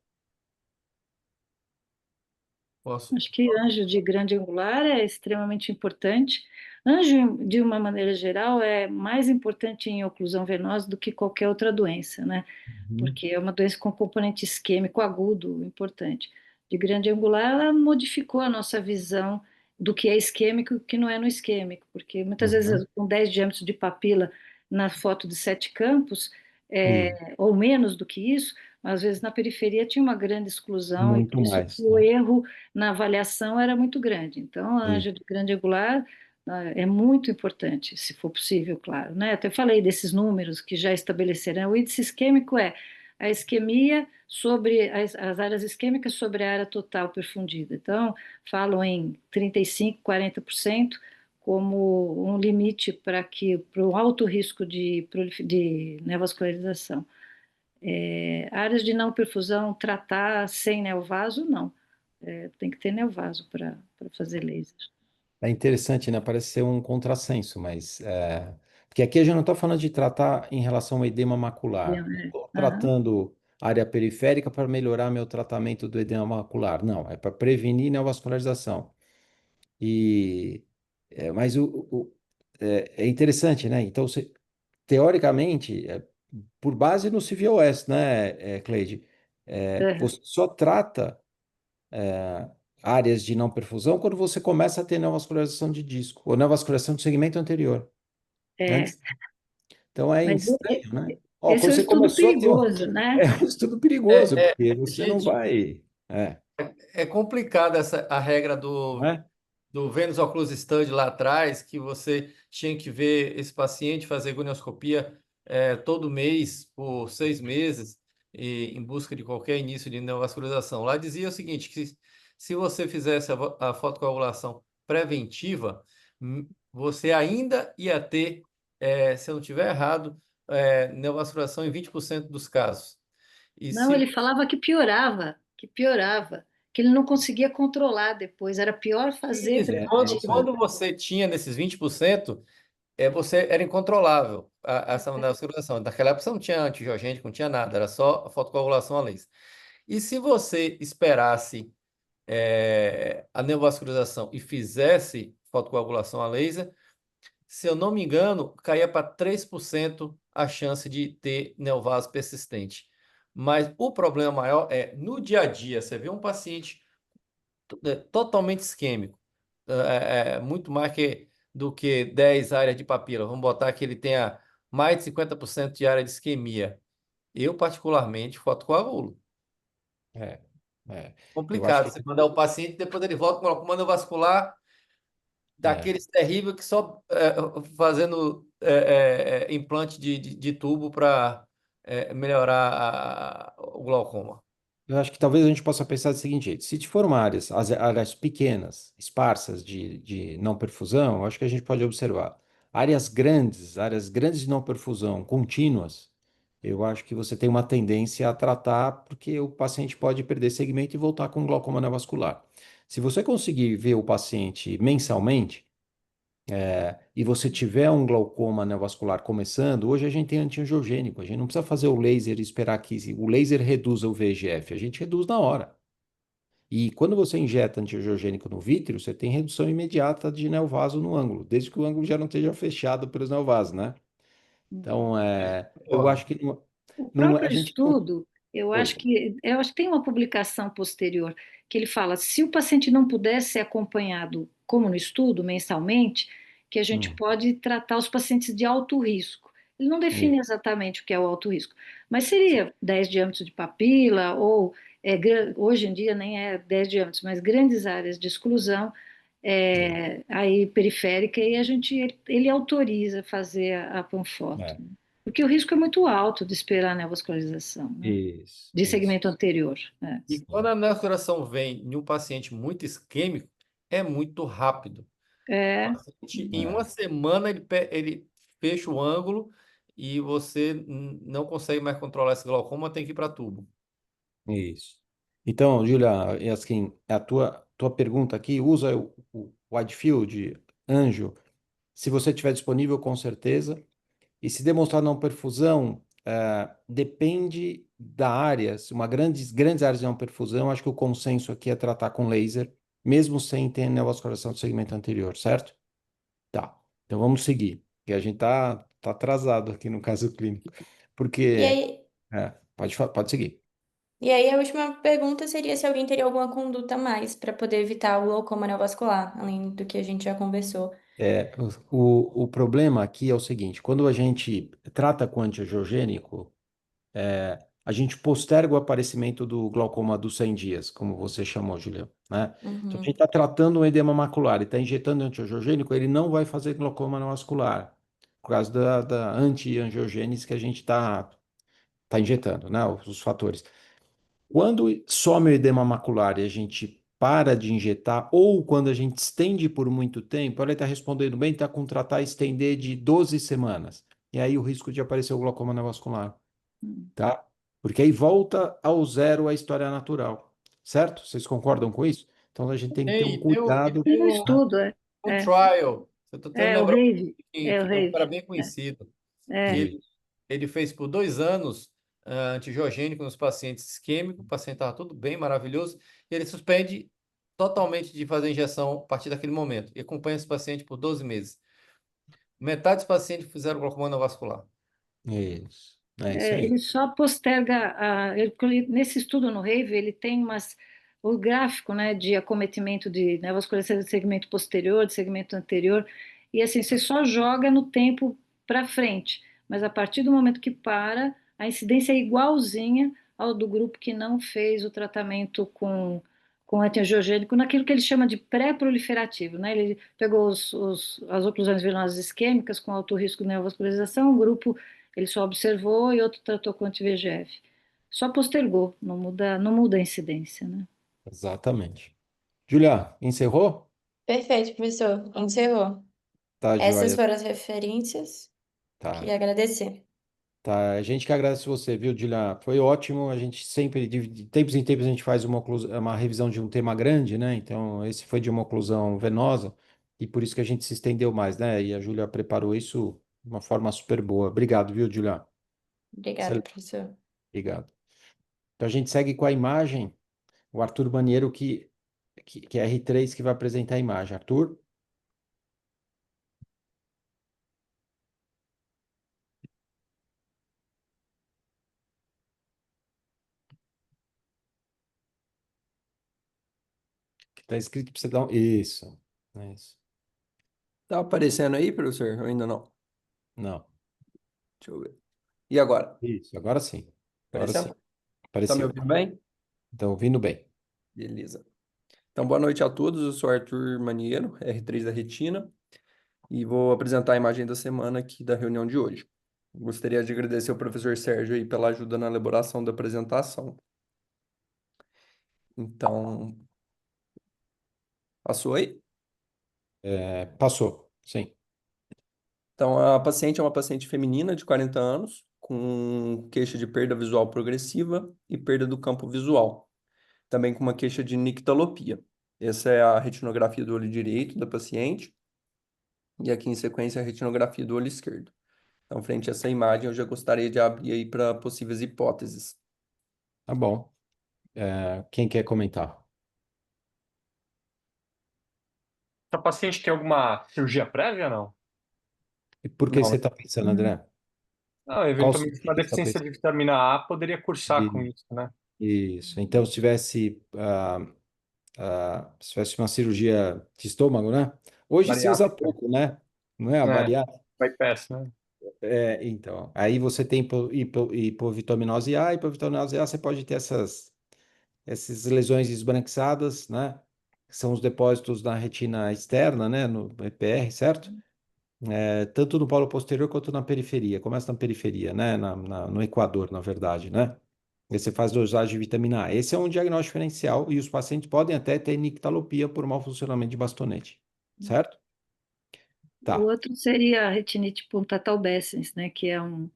Posso? Acho que anjo de grande angular é extremamente importante. Anjo, de uma maneira geral, é mais importante em oclusão venosa do que qualquer outra doença, né? Uhum. Porque é uma doença com componente isquêmico agudo importante. De grande angular, ela modificou a nossa visão do que é isquêmico e o que não é no isquêmico, porque muitas vezes Uhum. com 10 diâmetros de papila na foto de 7 campos, Hum, ou menos do que isso, às vezes na periferia tinha uma grande exclusão e por muito isso que mais, o né? erro na avaliação era muito grande. Então, a Sim. anja de grande angular é muito importante, se for possível, claro, né? Até falei desses números que já estabeleceram. O índice isquêmico é a isquemia sobre as áreas isquêmicas sobre a área total perfundida. Então, falam em 35, 40% como um limite para o alto risco de neovascularização. Áreas de não perfusão, tratar sem neovaso, não. Tem que ter neovaso para fazer laser. É interessante, né? Parece ser um contrassenso, mas porque aqui a gente não está falando de tratar em relação ao edema macular. Não estou Aham. tratando área periférica para melhorar meu tratamento do edema macular. Não, é para prevenir neovascularização. E mas é interessante, né? Então, teoricamente, por base no CVOS, né, Cleide? Aham. Você só trata áreas de não perfusão quando você começa a ter neovascularização de disco ou neovascularização do segmento anterior. É, Antes, então é mas estranho, né? Ó, esse quando é um você estudo começou a ter perigoso, é né? um estudo perigoso, É, porque você não gente, vai, é complicada a regra não é? do Venous Occlusal Study lá atrás, que você tinha que ver esse paciente fazer gonioscopia todo mês por 6 meses, em busca de qualquer início de neovascularização. Lá dizia o seguinte, que se você fizesse a fotocoagulação preventiva, você ainda ia ter, se eu não estiver errado, neovascularização em 20% dos casos. E Não, se ele falava que ele não conseguia controlar depois, era pior fazer isso, É quando, isso aí. quando você tinha nesses 20%, você era incontrolável essa neovascularização. Naquela época você não tinha antibiogênico, não tinha nada, era só a fotocoagulação a laser. E se você esperasse a neovascularização e fizesse fotocoagulação a laser, se eu não me engano, caía para 3% a chance de ter neovaso persistente. Mas o problema maior é, no dia a dia, você vê um paciente totalmente isquêmico, muito mais do que 10 áreas de papila. Vamos botar que ele tenha mais de 50% de área de isquemia. Eu, particularmente, fotocoagulo. É, é. Eu acho Complicado. que Você mandar o paciente, depois ele volta com uma comando vascular é. daqueles terríveis que só fazendo implante de tubo para melhorar o glaucoma. Eu acho que talvez a gente possa pensar do seguinte jeito: se for uma áreas, as áreas pequenas, esparsas de não perfusão, eu acho que a gente pode observar. Áreas grandes de não perfusão, contínuas, eu acho que você tem uma tendência a tratar, porque o paciente pode perder segmento e voltar com glaucoma neovascular. Se você conseguir ver o paciente mensalmente, e você tiver um glaucoma neovascular começando, hoje a gente tem antiangiogênico, a gente não precisa fazer o laser e esperar que o laser reduza o VEGF, a gente reduz na hora. E quando você injeta antiangiogênico no vítreo, você tem redução imediata de neovaso no ângulo, desde que o ângulo já não esteja fechado pelos neovasos, né? Então, eu Concordo. acho que O a próprio gente não. estudo, Oi. eu acho que tem uma publicação posterior que ele fala, se o paciente não puder ser acompanhado, como no estudo, mensalmente, que a gente Hum, pode tratar os pacientes de alto risco. Ele não define isso. exatamente o que é o alto risco, mas seria 10 diâmetros de papila, ou hoje em dia nem é 10 diâmetros, mas grandes áreas de exclusão, aí periférica, e ele autoriza fazer a panfoto. É, Porque o risco é muito alto de esperar a neovascularização, né? isso, De isso. segmento anterior. Né? E quando a neovascularização vem em um paciente muito isquêmico, é muito rápido. O É, paciente, em uma semana, ele fecha o ângulo e você não consegue mais controlar esse glaucoma, tem que ir para tubo. Isso. Então, Julia, e assim, a tua pergunta aqui, usa o wide field, anjo, se você tiver disponível, com certeza. E se demonstrar não perfusão, depende da área. Se uma grandes áreas de não perfusão, acho que o consenso aqui é tratar com laser, mesmo sem ter neovascularização do segmento anterior, certo? Tá. Então vamos seguir, porque a gente tá atrasado aqui no caso clínico. E Porque, aí, pode seguir. E aí a última pergunta seria se alguém teria alguma conduta a mais para poder evitar o glaucoma neovascular, além do que a gente já conversou. O problema aqui é o seguinte: quando a gente trata com antiangiogênico, a gente posterga o aparecimento do glaucoma dos 100 dias, como você chamou, Julião, né? Então, a gente Uhum. está tratando um edema macular e está injetando antiangiogênico, ele não vai fazer glaucoma neovascular, por causa da anti-angiogênese que a gente tá injetando, né? Os fatores. Quando some o edema macular e a gente para de injetar, ou quando a gente estende por muito tempo, ela está respondendo bem, está com tratar estender de 12 semanas. E aí o risco de aparecer o glaucoma neovascular, tá? Porque aí volta ao zero a história natural, certo? Vocês concordam com isso? Então a gente tem que ter um E cuidado. tem Um estudo, um trial, eu estou tentando o lembrar RAVE, que o é um cara RAVE, bem conhecido, que é. E, ele fez por 2 anos antigiogênico nos pacientes isquêmicos, o paciente estava tudo bem, maravilhoso, e ele suspende totalmente de fazer injeção a partir daquele momento, e acompanha esse paciente por 12 meses. Metade dos pacientes fizeram glaucoma vascular. isso Ele aí. só posterga, nesse estudo no RAVE, ele tem o gráfico, né, de acometimento de neovascularidade de segmento posterior, de segmento anterior, e assim, você só joga no tempo para frente, mas a partir do momento que para, a incidência é igualzinha ao do grupo que não fez o tratamento com antiangiogênico, naquilo que ele chama de pré-proliferativo, né? Ele pegou as oclusões venosas isquêmicas com alto risco de neovascularização, um grupo ele só observou e outro tratou com anti-VEGF. Só postergou, não muda a incidência, né? Exatamente. Julia, encerrou? Perfeito, professor. Encerrou. Tá, Essas joia. foram as referências. Tá. Queria agradecer. Tá, a gente que agradece você, viu, Dila? Foi ótimo. A gente sempre, de tempos em tempos, a gente faz uma revisão de um tema grande, né? Então, esse foi de uma oclusão venosa, e por isso que a gente se estendeu mais, né? E a Júlia preparou isso de uma forma super boa. Obrigado, viu, Julia? Obrigada, Excelente. professor. Obrigado. Então, a gente segue com a imagem, o Arthur Maniero, que é R3, que vai apresentar a imagem. Arthur? Que está escrito para você dar um... Isso. É isso. Tá aparecendo aí, professor? Ou ainda não? Não. Deixa eu ver. E agora? Isso, agora sim. Agora sim. Aparecendo? Tá me Apareceu. ouvindo bem? Então, ouvindo bem. Beleza. Então, boa noite a todos. Eu sou Arthur Maniero, R3 da Retina, e vou apresentar a imagem da semana aqui da reunião de hoje. Gostaria de agradecer ao professor Sérgio aí pela ajuda na elaboração da apresentação. Então, passou aí? Passou, sim. Então, a paciente é uma paciente feminina de 40 anos, com queixa de perda visual progressiva e perda do campo visual, também com uma queixa de nictalopia. Essa é a retinografia do olho direito da paciente, e aqui em sequência a retinografia do olho esquerdo. Então, frente a essa imagem, eu já gostaria de abrir aí para possíveis hipóteses. Tá bom. Quem quer comentar? Essa paciente tem alguma cirurgia prévia ou não? E por que você Não, está pensando, Hum. André? Não, Qual eventualmente cirurgia uma você está deficiência pensando? de vitamina A poderia cursar com isso, né? Isso. Então, se tivesse uma cirurgia de estômago, né? Hoje se usa Bariátrica. pouco, né? Não é a É, bariátrica? bypass, né? Então, aí você tem hipovitaminose A, hipovitaminose A, você pode ter essas lesões esbranquiçadas, né? Que são os depósitos na retina externa, né? No EPR, certo? Tanto no polo posterior quanto na periferia. Começa na periferia, né? No equador, na verdade, né? Aí você faz dosagem de vitamina A. Esse é um diagnóstico diferencial e os pacientes podem até ter nictalopia por mau funcionamento de bastonete, certo? O Tá, outro seria a retinite punctatalbescens, né, que é um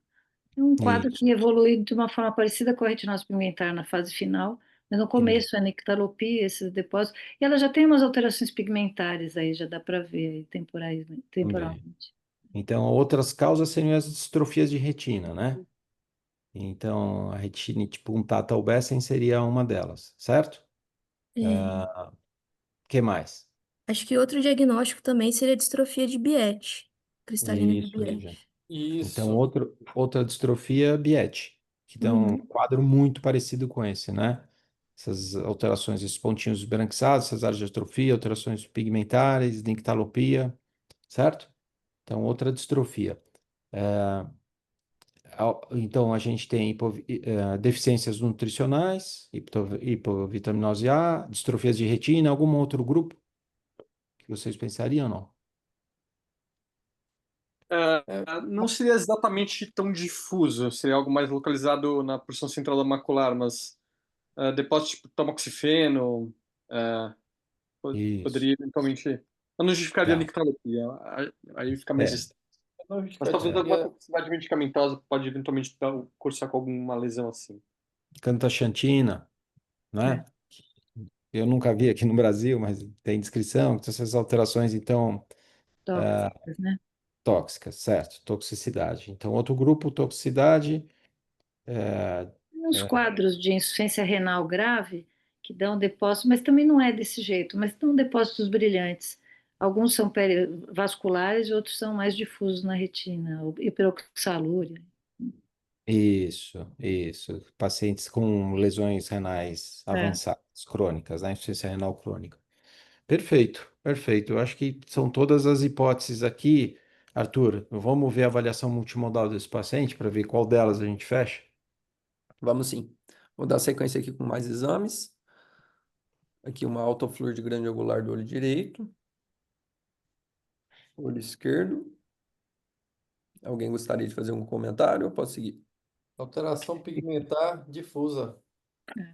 quadro isso, que evolui de uma forma parecida com a retinose pigmentar na fase final, mas no isso, começo a nictalopia, esses depósitos, e ela já tem umas alterações pigmentares aí, já dá para ver aí, também. temporalmente. Então, outras causas seriam as distrofias de retina, né? Então, a retinite punctata albescens seria uma delas, certo? É, Que mais? acho que outro diagnóstico também seria distrofia de Biet, cristalina de Isso aí, gente. Biet. Então, Isso. outra distrofia, Biet. que dão um Uhum. quadro muito parecido com esse, né? Essas alterações, esses pontinhos esbranquiçados, essas áreas de atrofia, alterações pigmentares, nictalopia, certo? Então, outra distrofia. Então, a gente tem deficiências nutricionais, hipovitaminose A, distrofias de retina, algum outro grupo que vocês pensariam, não? É, Não seria exatamente tão difuso, seria algo mais localizado na porção central da macular, mas depósito tipo tamoxifeno, é, Isso. poderia eventualmente. Eu não justificaria a Tá. nictalopia, aí fica mais É, distante. não Mas talvez é. alguma justificaria. toxicidade medicamentosa pode eventualmente cursar com alguma lesão assim. Cantaxantina, É, né? Eu nunca vi aqui no Brasil, mas tem descrição, então essas alterações, então, tóxicas, né? tóxicas, certo? Toxicidade. Então, outro grupo, toxicidade, é, Tem uns quadros de insuficiência renal grave que dão depósitos, mas também não é desse jeito, mas dão depósitos brilhantes. Alguns são perivasculares e outros são mais difusos na retina, hiperoxalúria. isso. Pacientes com lesões renais É. avançadas, crônicas, né? Insuficiência renal crônica. Perfeito, perfeito. Eu acho que são todas as hipóteses aqui. Arthur, vamos ver a avaliação multimodal desse paciente para ver qual delas a gente fecha? Vamos sim. Vou dar sequência aqui com mais exames. Aqui uma autofluor grande angular do olho direito, olho esquerdo. Alguém gostaria de fazer um comentário? Eu posso seguir. Alteração pigmentar difusa.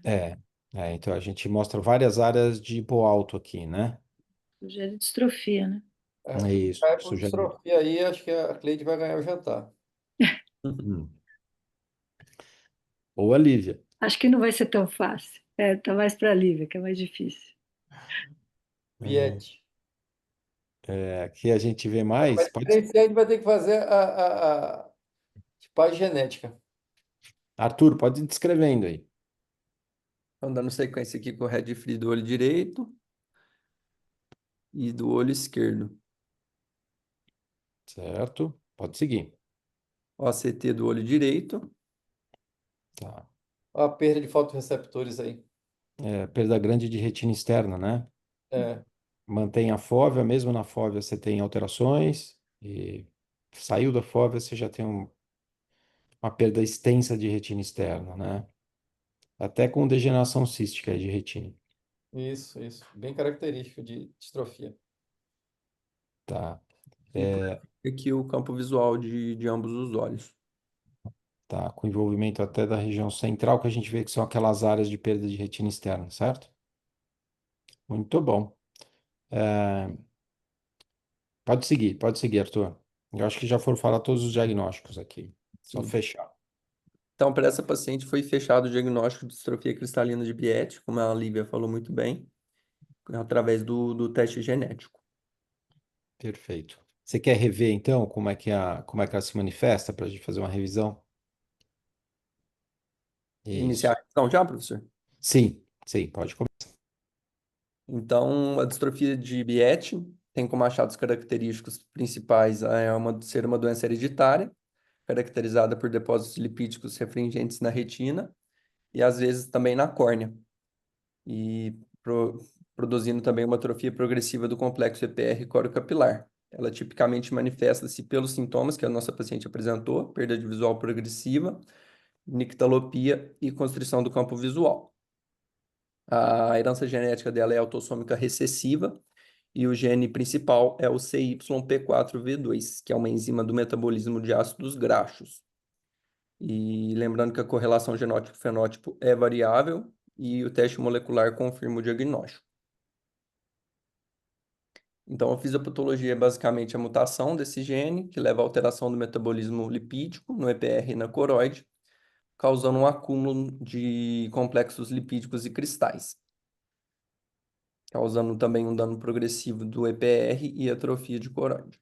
É, então a gente mostra várias áreas de hipoalto aqui, né? Sugere distrofia, né? É, É se isso, cai com sugere. distrofia aí, acho que a Cleide vai ganhar o jantar. Hum. Ou a Lívia. Acho que não vai ser tão fácil. É, tá mais para a Lívia, que é mais difícil. É, Piet. aqui a gente vê mais. Mas diferenciar, a gente vai ter que fazer a tipagem genética. Arthur, pode ir descrevendo aí. Então, dando sequência aqui com o red free do olho direito e do olho esquerdo. Certo? Pode seguir. OCT do olho direito. Tá. A perda de fotorreceptores aí. Perda grande de retina externa, né? É, Mantém a fóvea, mesmo na fóvea você tem alterações, e saiu da fóvea você já tem uma perda extensa de retina externa, né? Até com degeneração cística de retina. isso. Bem característico de distrofia. Tá. E por aqui o campo visual de ambos os olhos. Tá, com envolvimento até da região central, que a gente vê que são aquelas áreas de perda de retina externa, certo? Muito bom. É, pode seguir, Arthur. Eu acho que já foram falar todos os diagnósticos aqui. Só Sim. fechar. Então, para essa paciente foi fechado o diagnóstico de distrofia cristalina de Biet, como a Lívia falou muito bem, através do teste genético. Perfeito. Você quer rever, então, como é que ela se manifesta para a gente fazer uma revisão? Iniciar Isso. a questão já, professor? Sim, pode começar. Então, a distrofia de Biet tem como achados característicos principais ser uma doença hereditária, caracterizada por depósitos lipídicos refringentes na retina e às vezes também na córnea, e produzindo também uma atrofia progressiva do complexo EPR corocapilar. Ela tipicamente manifesta-se pelos sintomas que a nossa paciente apresentou: perda de visual progressiva, nictalopia e constrição do campo visual. A herança genética dela é autossômica recessiva e o gene principal é o CYP4V2, que é uma enzima do metabolismo de ácidos graxos. E lembrando que a correlação genótipo-fenótipo é variável e o teste molecular confirma o diagnóstico. Então, a fisiopatologia é basicamente a mutação desse gene, que leva à alteração do metabolismo lipídico no EPR e na coroide, causando um acúmulo de complexos lipídicos e cristais, causando também um dano progressivo do EPR e atrofia de coroide.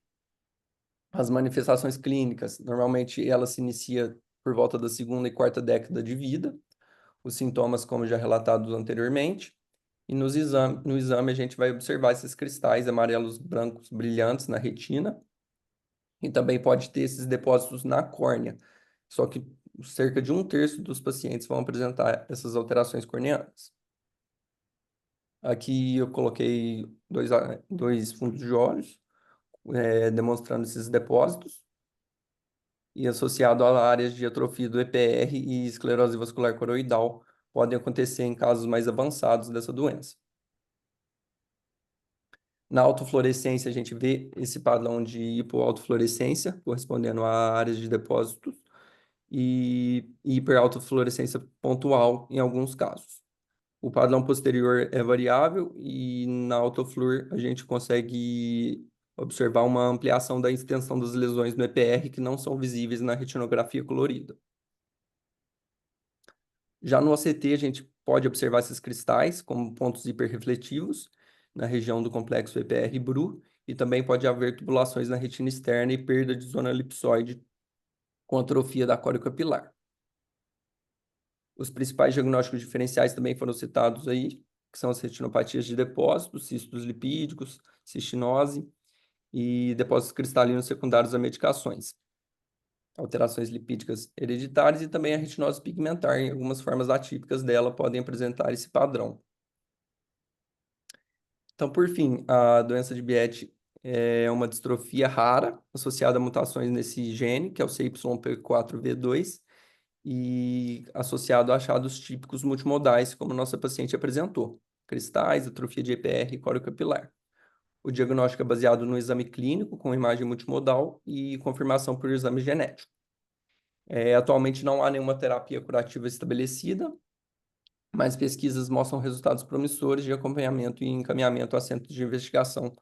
As manifestações clínicas, normalmente ela se inicia por volta da segunda e quarta década de vida, os sintomas como já relatados anteriormente, e no exame a gente vai observar esses cristais amarelos brancos brilhantes na retina, e também pode ter esses depósitos na córnea, só que cerca de 1/3 dos pacientes vão apresentar essas alterações corneanas. Aqui eu coloquei dois fundos de olhos, demonstrando esses depósitos, e associado a áreas de atrofia do EPR e esclerose vascular coroidal, podem acontecer em casos mais avançados dessa doença. Na autofluorescência, a gente vê esse padrão de hipoautofluorescência, correspondendo a áreas de depósitos, e hiperautofluorescência pontual em alguns casos. O padrão posterior é variável e na autofluor a gente consegue observar uma ampliação da extensão das lesões no EPR que não são visíveis na retinografia colorida. Já no OCT, a gente pode observar esses cristais como pontos hiperrefletivos na região do complexo EPR-BRU e também pode haver tubulações na retina externa e perda de zona elipsoide com atrofia da coriocapilar. Os principais diagnósticos diferenciais também foram citados aí, que são as retinopatias de depósito, cistos lipídicos, cistinose e depósitos cristalinos secundários a medicações. Alterações lipídicas hereditárias e também a retinose pigmentar, em algumas formas atípicas dela, podem apresentar esse padrão. Então, por fim, a doença de Biet é uma distrofia rara, associada a mutações nesse gene, que é o CYP4V2, e associado a achados típicos multimodais, como nossa paciente apresentou, cristais, atrofia de EPR e coriocapilar. O diagnóstico é baseado no exame clínico, com imagem multimodal e confirmação por exame genético. Atualmente não há nenhuma terapia curativa estabelecida, mas pesquisas mostram resultados promissores de acompanhamento e encaminhamento a centros de investigação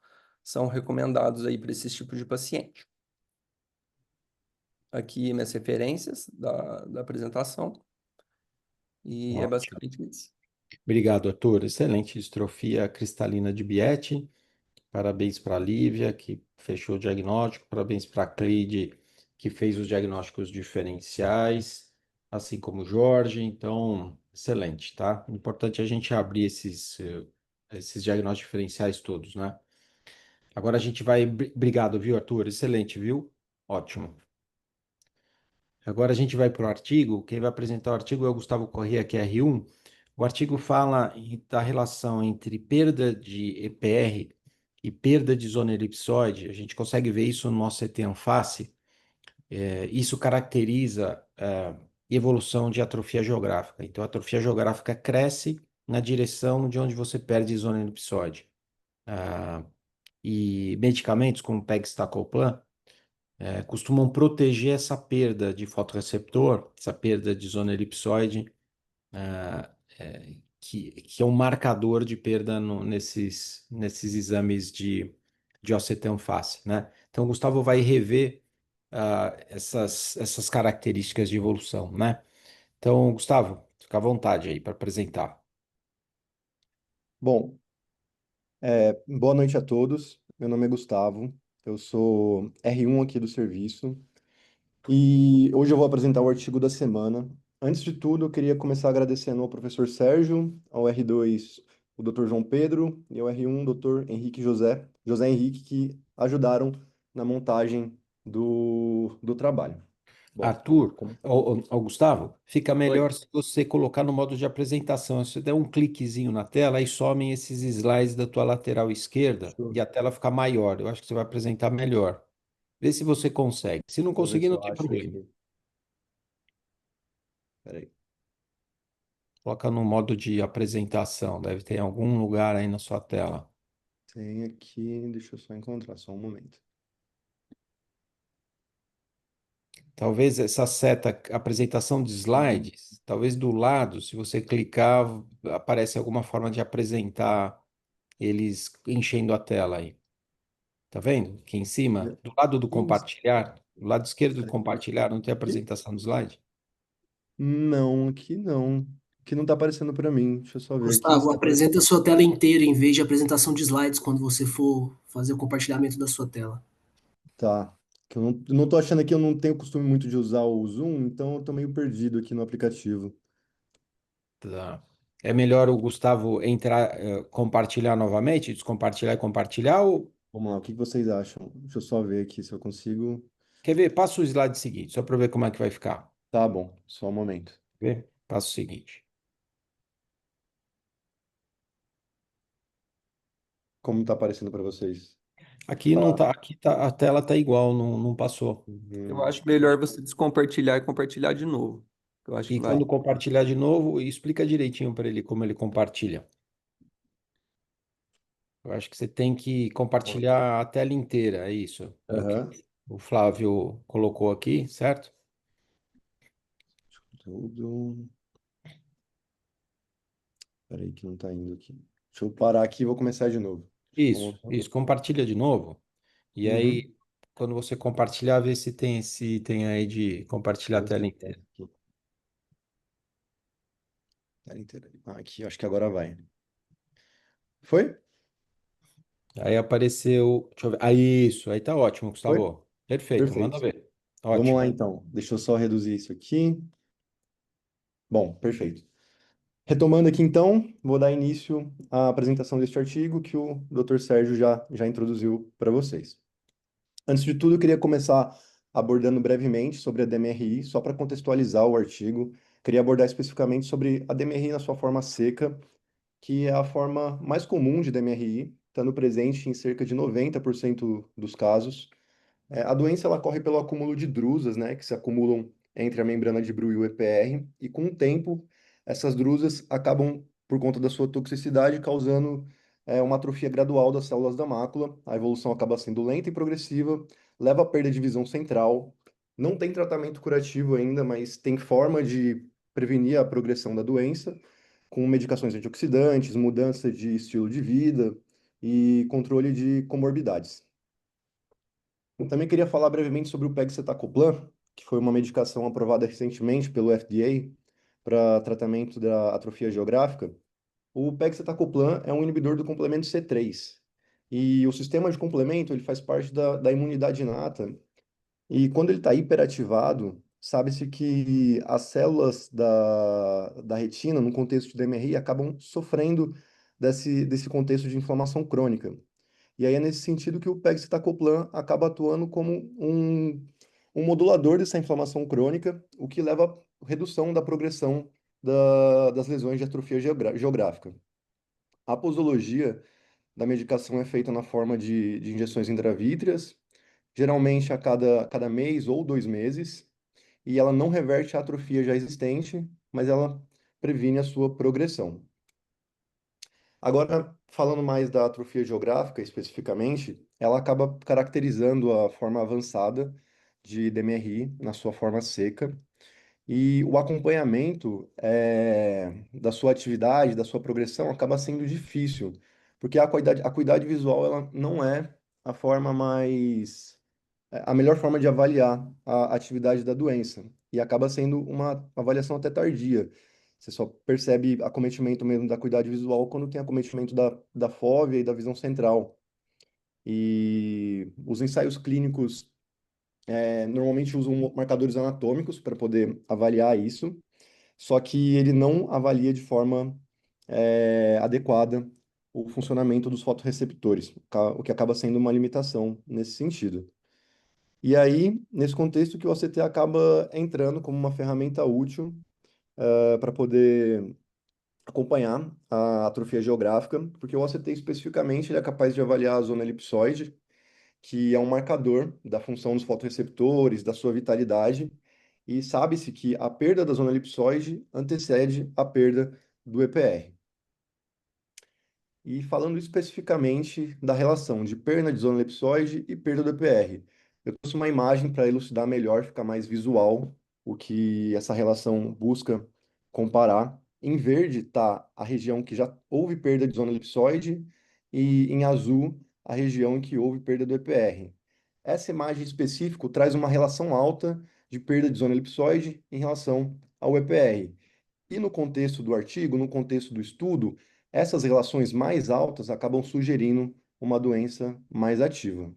são recomendados aí para esse tipo de paciente. Aqui minhas referências da apresentação, e é Ótimo. basicamente isso. Obrigado, Arthur. Excelente distrofia cristalina de Biet. Parabéns para a Lívia, que fechou o diagnóstico. Parabéns para a Cleide, que fez os diagnósticos diferenciais, assim como o Jorge. Então, excelente, tá? O importante é a gente abrir esses diagnósticos diferenciais todos, né? Agora a gente vai. Obrigado, viu, Arthur? Excelente, viu? Ótimo. Agora a gente vai para o artigo. Quem vai apresentar o artigo é o Gustavo Corrêa, que é R1. O artigo fala da relação entre perda de EPR e perda de zona elipsoide. A gente consegue ver isso no nosso CT face. Isso caracteriza evolução de atrofia geográfica. Então, a atrofia geográfica cresce na direção de onde você perde zona elipsoide. E medicamentos como pegcetacoplan costumam proteger essa perda de fotorreceptor, essa perda de zona elipsoide, que é um marcador de perda nesses exames de OCT face, né? Então, o Gustavo vai rever essas características de evolução, né? Então, Gustavo, fica à vontade aí para apresentar. Bom, boa noite a todos. Meu nome é Gustavo, eu sou R1 aqui do serviço e hoje eu vou apresentar o artigo da semana. Antes de tudo, eu queria começar agradecendo ao professor Sérgio, ao R2, o Dr. João Pedro e ao R1, o Dr. Henrique José Henrique, que ajudaram na montagem do trabalho. Bom, Arthur, como... Gustavo, fica melhor Oi. se você colocar no modo de apresentação. Se você der um cliquezinho na tela, aí somem esses slides da tua lateral esquerda e a tela fica maior. Eu acho que você vai apresentar melhor. Vê se você consegue. Se não Deixa eu ver conseguir, se não eu tem acho problema. aqui. Peraí. Coloca no modo de apresentação. Deve ter em algum lugar aí na sua tela. Tem aqui, deixa eu só encontrar, só um momento. Talvez essa seta apresentação de slides, talvez do lado, se você clicar, aparece alguma forma de apresentar eles enchendo a tela aí. Tá vendo? Aqui em cima, do lado do Isso. compartilhar, do lado esquerdo do Peraí. compartilhar, não tem Aqui? apresentação do slide? Não, aqui não. Aqui não tá aparecendo pra mim. Deixa eu só ver aqui se Gustavo, tá aparecendo. apresenta a sua tela inteira em vez de apresentação de slides quando você for fazer o compartilhamento da sua tela. Tá. Que eu não tô achando aqui, eu não tenho costume muito de usar o Zoom, então eu tô meio perdido aqui no aplicativo. Tá. É melhor o Gustavo entrar, compartilhar novamente, descompartilhar e compartilhar, ou Vamos lá, o que que vocês acham? Deixa eu só ver aqui se eu consigo. quer ver? Passa o slide seguinte, só para ver como é que vai ficar. Tá bom, só um momento. Vê? Passo seguinte. Como tá aparecendo para vocês? Aqui não Tá. tá, aqui tá, a tela tá igual, não passou. Eu acho melhor você descompartilhar e compartilhar de novo. Eu acho que E vai. quando compartilhar de novo, explica direitinho para ele como ele compartilha. Eu acho que você tem que compartilhar a tela inteira, é isso. É o que Aham. o Flávio colocou aqui, certo? Tudo. Peraí que não tá indo aqui. Deixa eu parar aqui e vou começar de noso. Só um Isso, compartilha de novo. E Uhum. aí, quando você compartilhar, vê se tem aí de compartilhar a Vou tela tentar inteira. aqui. Tela inteira. Aqui, acho que agora vai. Foi? Aí apareceu, deixa eu ver. Ah, isso, aí tá ótimo, Foi? Gustavo. Perfeito, manda Perfeito. ver. Vamos lá Ótimo. então. Deixa eu só reduzir isso aqui. Bom, perfeito. Retomando aqui então, vou dar início à apresentação deste artigo que o Dr. Sérgio já introduziu para vocês. Antes de tudo, eu queria começar abordando brevemente sobre a DMRI, só para contextualizar o artigo. Queria abordar especificamente sobre a DMRI na sua forma seca, que é a forma mais comum de DMRI, estando presente em cerca de 90% dos casos. A doença ela ocorre pelo acúmulo de drusas, né, que se acumulam entre a membrana de Bru e o EPR, e com o tempo, essas drusas acabam, por conta da sua toxicidade, causando uma atrofia gradual das células da mácula. A evolução acaba sendo lenta e progressiva, leva à perda de visão central. Não tem tratamento curativo ainda, mas tem forma de prevenir a progressão da doença, com medicações antioxidantes, mudança de estilo de vida e controle de comorbidades. Eu também queria falar brevemente sobre o pegcetacoplan, que foi uma medicação aprovada recentemente pelo FDA para tratamento da atrofia geográfica. O pegcetacoplan é um inibidor do complemento C3. E o sistema de complemento ele faz parte da imunidade inata. E quando ele está hiperativado, sabe-se que as células da retina, no contexto de DMRI, acabam sofrendo desse contexto de inflamação crônica. E aí é nesse sentido que o pegcetacoplan acaba atuando como um modulador dessa inflamação crônica, o que leva à redução da progressão das lesões de atrofia geográfica. A posologia da medicação é feita na forma de injeções intravítreas, geralmente a cada mês ou 2 meses, e ela não reverte a atrofia já existente, mas ela previne a sua progressão. Agora, falando mais da atrofia geográfica especificamente, ela acaba caracterizando a forma avançada de DMRI na sua forma seca, e o acompanhamento da sua atividade, da sua progressão, acaba sendo difícil, porque a acuidade visual ela não é a forma a melhor forma de avaliar a atividade da doença, e acaba sendo uma avaliação até tardia. Você só percebe acometimento mesmo da acuidade visual quando tem acometimento da fóvea e da visão central. E os ensaios clínicos normalmente usam marcadores anatômicos para poder avaliar isso, só que ele não avalia de forma adequada o funcionamento dos fotorreceptores, o que acaba sendo uma limitação nesse sentido. E aí, nesse contexto que o ACT acaba entrando como uma ferramenta útil para poder acompanhar a atrofia geográfica, porque o ACT especificamente ele é capaz de avaliar a zona elipsoide, que é um marcador da função dos fotorreceptores, da sua vitalidade, e sabe-se que a perda da zona elipsoide antecede a perda do EPR. E falando especificamente da relação de perda de zona elipsoide e perda do EPR, eu trouxe uma imagem para elucidar melhor, ficar mais visual o que essa relação busca comparar. Em verde está a região que já houve perda de zona elipsoide e em azul a região em que houve perda do EPR. Essa imagem específica traz uma relação alta de perda de zona elipsoide em relação ao EPR. E no contexto do artigo, no contexto do estudo, essas relações mais altas acabam sugerindo uma doença mais ativa.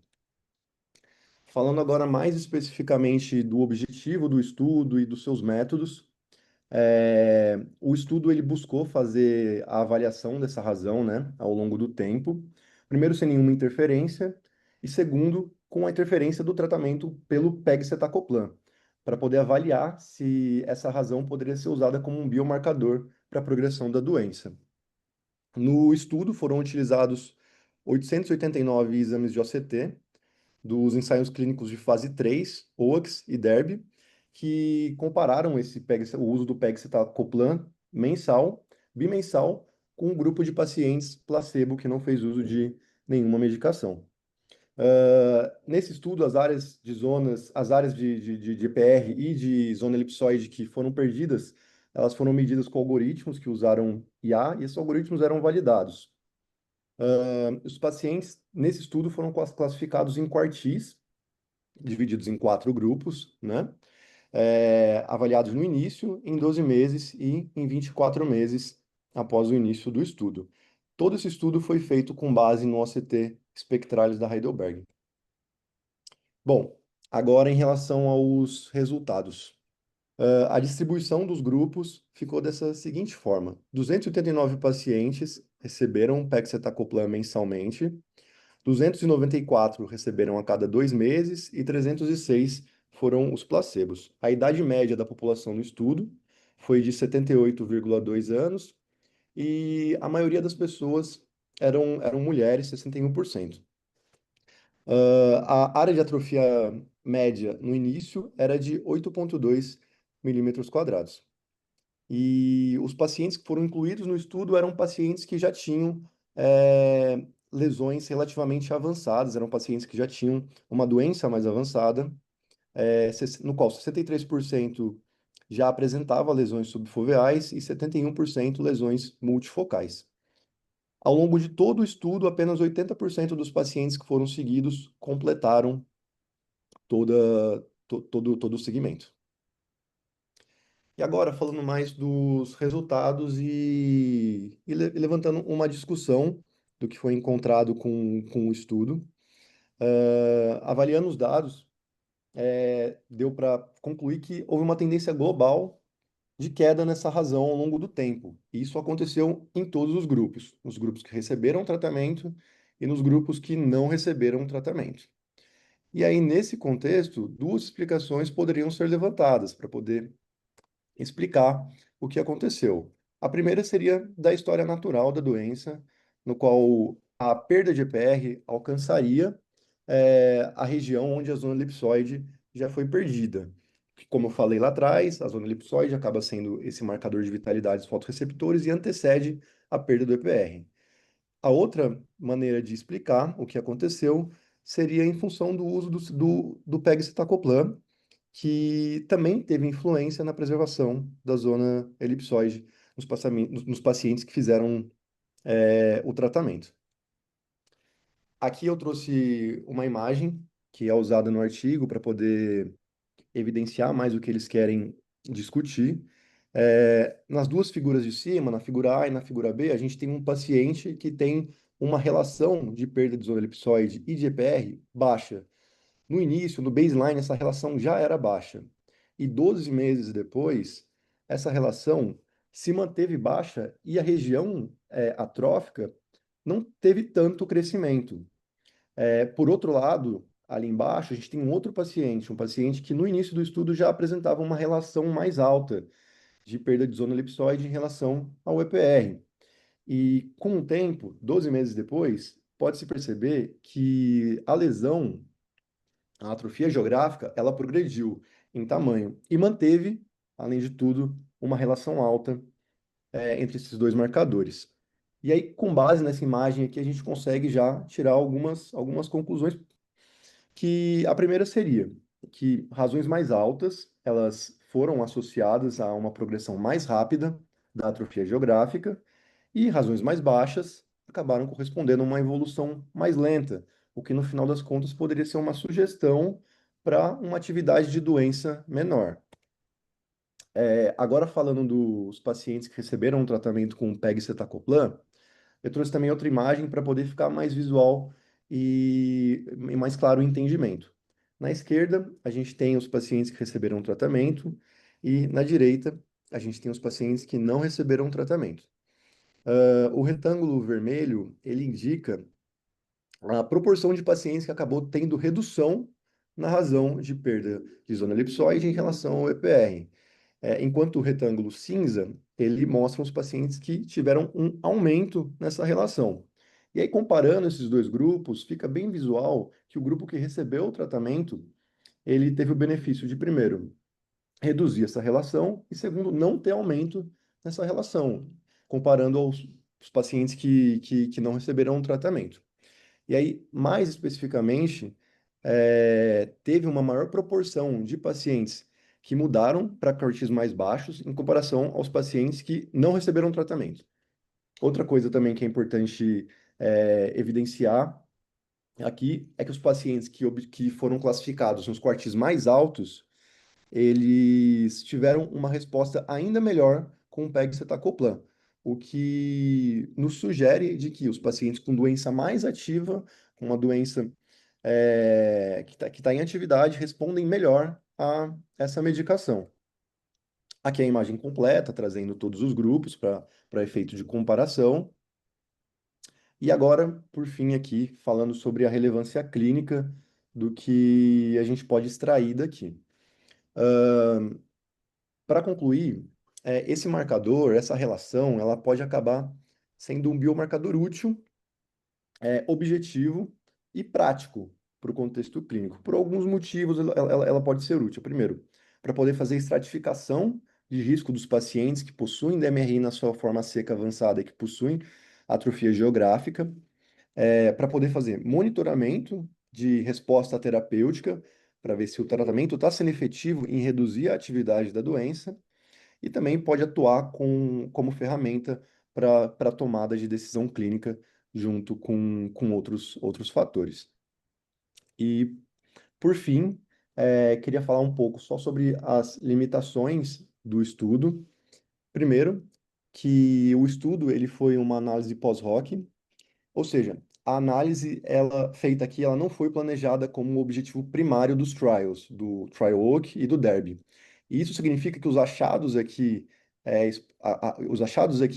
Falando agora mais especificamente do objetivo do estudo e dos seus métodos, o estudo ele buscou fazer a avaliação dessa razão, né, ao longo do tempo. Primeiro, sem nenhuma interferência, e segundo, com a interferência do tratamento pelo pegcetacoplan. para poder avaliar se essa razão poderia ser usada como um biomarcador para a progressão da doença. No estudo foram utilizados 889 exames de OCT dos ensaios clínicos de fase 3, OACS e DERB, que compararam o uso do pegcetacoplan mensal, bimensal, com um grupo de pacientes placebo que não fez uso de nenhuma medicação. Nesse estudo, as áreas de EPR e de zona elipsoide que foram perdidas, elas foram medidas com algoritmos que usaram IA, e esses algoritmos eram validados. Os pacientes, nesse estudo, foram classificados em quartis, divididos em 4 grupos, né? Avaliados no início, em 12 meses e em 24 meses após o início do estudo. Todo esse estudo foi feito com base no OCT Spectralis da Heidelberg. Bom, agora em relação aos resultados. A distribuição dos grupos ficou dessa seguinte forma: 289 pacientes receberam pegcetacoplan mensalmente, 294 receberam a cada 2 meses e 306 foram os placebos. A idade média da população no estudo foi de 78,2 anos e a maioria das pessoas eram mulheres, 61%. A área de atrofia média no início era de 8,2 milímetros quadrados. E os pacientes que foram incluídos no estudo eram pacientes que já tinham lesões relativamente avançadas, eram pacientes que já tinham uma doença mais avançada, no qual 63% já apresentava lesões subfoveais e 71% lesões multifocais. Ao longo de todo o estudo, apenas 80% dos pacientes que foram seguidos completaram todo o segmento. E agora, falando mais dos resultados e levantando uma discussão do que foi encontrado com o estudo. Avaliando os dados, deu para concluir que houve uma tendência global de queda nessa razão ao longo do tempo. E isso aconteceu em todos os grupos, nos grupos que receberam tratamento e nos grupos que não receberam tratamento. E aí, nesse contexto, duas explicações poderiam ser levantadas para poder explicar o que aconteceu. A primeira seria da história natural da doença, no qual a perda de EPR alcançaria a região onde a zona elipsoide já foi perdida. Como eu falei lá atrás, a zona elipsoide acaba sendo esse marcador de vitalidade dos fotorreceptores e antecede a perda do EPR. A outra maneira de explicar o que aconteceu seria em função do uso do pegcetacoplan, que também teve influência na preservação da zona elipsoide nos pacientes que fizeram o tratamento. Aqui eu trouxe uma imagem que é usada no artigo para poder evidenciar mais o que eles querem discutir. Nas duas figuras de cima, na figura A e na figura B, a gente tem um paciente que tem uma relação de perda de zona elipsoide e de EPR baixa. No início, no baseline, essa relação já era baixa. E 12 meses depois, essa relação se manteve baixa e a região atrófica não teve tanto crescimento. Por outro lado, ali embaixo, a gente tem um outro paciente, um paciente que no início do estudo já apresentava uma relação mais alta de perda de zona elipsoide em relação ao EPR. E com o tempo, 12 meses depois, pode-se perceber que a lesão, a atrofia geográfica, ela progrediu em tamanho e manteve, além de tudo, uma relação alta entre esses dois marcadores. E aí, com base nessa imagem aqui, a gente consegue já tirar algumas conclusões, que a primeira seria que razões mais altas, elas foram associadas a uma progressão mais rápida da atrofia geográfica, e razões mais baixas acabaram correspondendo a uma evolução mais lenta, o que no final das contas poderia ser uma sugestão para uma atividade de doença menor. Agora falando dos pacientes que receberam um tratamento com pegcetacoplan, eu trouxe também outra imagem para poder ficar mais visual e mais claro o entendimento. Na esquerda, a gente tem os pacientes que receberam um tratamento e na direita, a gente tem os pacientes que não receberam um tratamento. O retângulo vermelho, ele indica a proporção de pacientes que acabou tendo redução na razão de perda de zona elipsoide em relação ao EPR. Enquanto o retângulo cinza, ele mostra os pacientes que tiveram um aumento nessa relação. E aí, comparando esses dois grupos, fica bem visual que o grupo que recebeu o tratamento, ele teve o benefício de, primeiro, reduzir essa relação e, segundo, não ter aumento nessa relação, comparando aos os pacientes que não receberam o tratamento. E aí, mais especificamente, teve uma maior proporção de pacientes que mudaram para cortes mais baixos em comparação aos pacientes que não receberam tratamento. Outra coisa também que é importante evidenciar aqui é que os pacientes que foram classificados nos cortes mais altos, eles tiveram uma resposta ainda melhor com o pegcetacoplan, o que nos sugere de que os pacientes com doença mais ativa, com uma doença que tá em atividade, respondem melhor a essa medicação. Aqui é a imagem completa, trazendo todos os grupos para efeito de comparação. E agora, por fim, aqui, falando sobre a relevância clínica do que a gente pode extrair daqui. Para concluir, esse marcador, essa relação, ela pode acabar sendo um biomarcador útil, objetivo e prático para o contexto clínico. Por alguns motivos, ela pode ser útil. Primeiro, para poder fazer estratificação de risco dos pacientes que possuem DMRI na sua forma seca avançada e que possuem atrofia geográfica, para poder fazer monitoramento de resposta terapêutica, para ver se o tratamento está sendo efetivo em reduzir a atividade da doença, e também pode atuar como ferramenta para tomada de decisão clínica junto com outros fatores. E, por fim, queria falar um pouco só sobre as limitações do estudo. Primeiro, que o estudo ele foi uma análise pós-hoc, ou seja, a análise feita aqui ela não foi planejada como o objetivo primário dos trials, do Trial Oak e do Derby. E isso significa que os achados aqui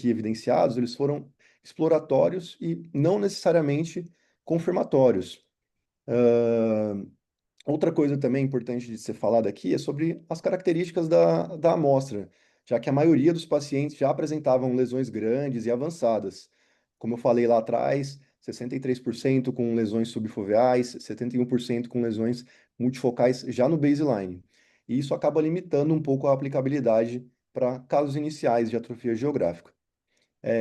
evidenciados, eles foram exploratórios e não necessariamente confirmatórios. Outra coisa também importante de ser falada aqui é sobre as características da amostra, já que a maioria dos pacientes já apresentavam lesões grandes e avançadas. Como eu falei lá atrás, 63% com lesões subfoveais, 71% com lesões multifocais já no baseline. E isso acaba limitando um pouco a aplicabilidade para casos iniciais de atrofia geográfica.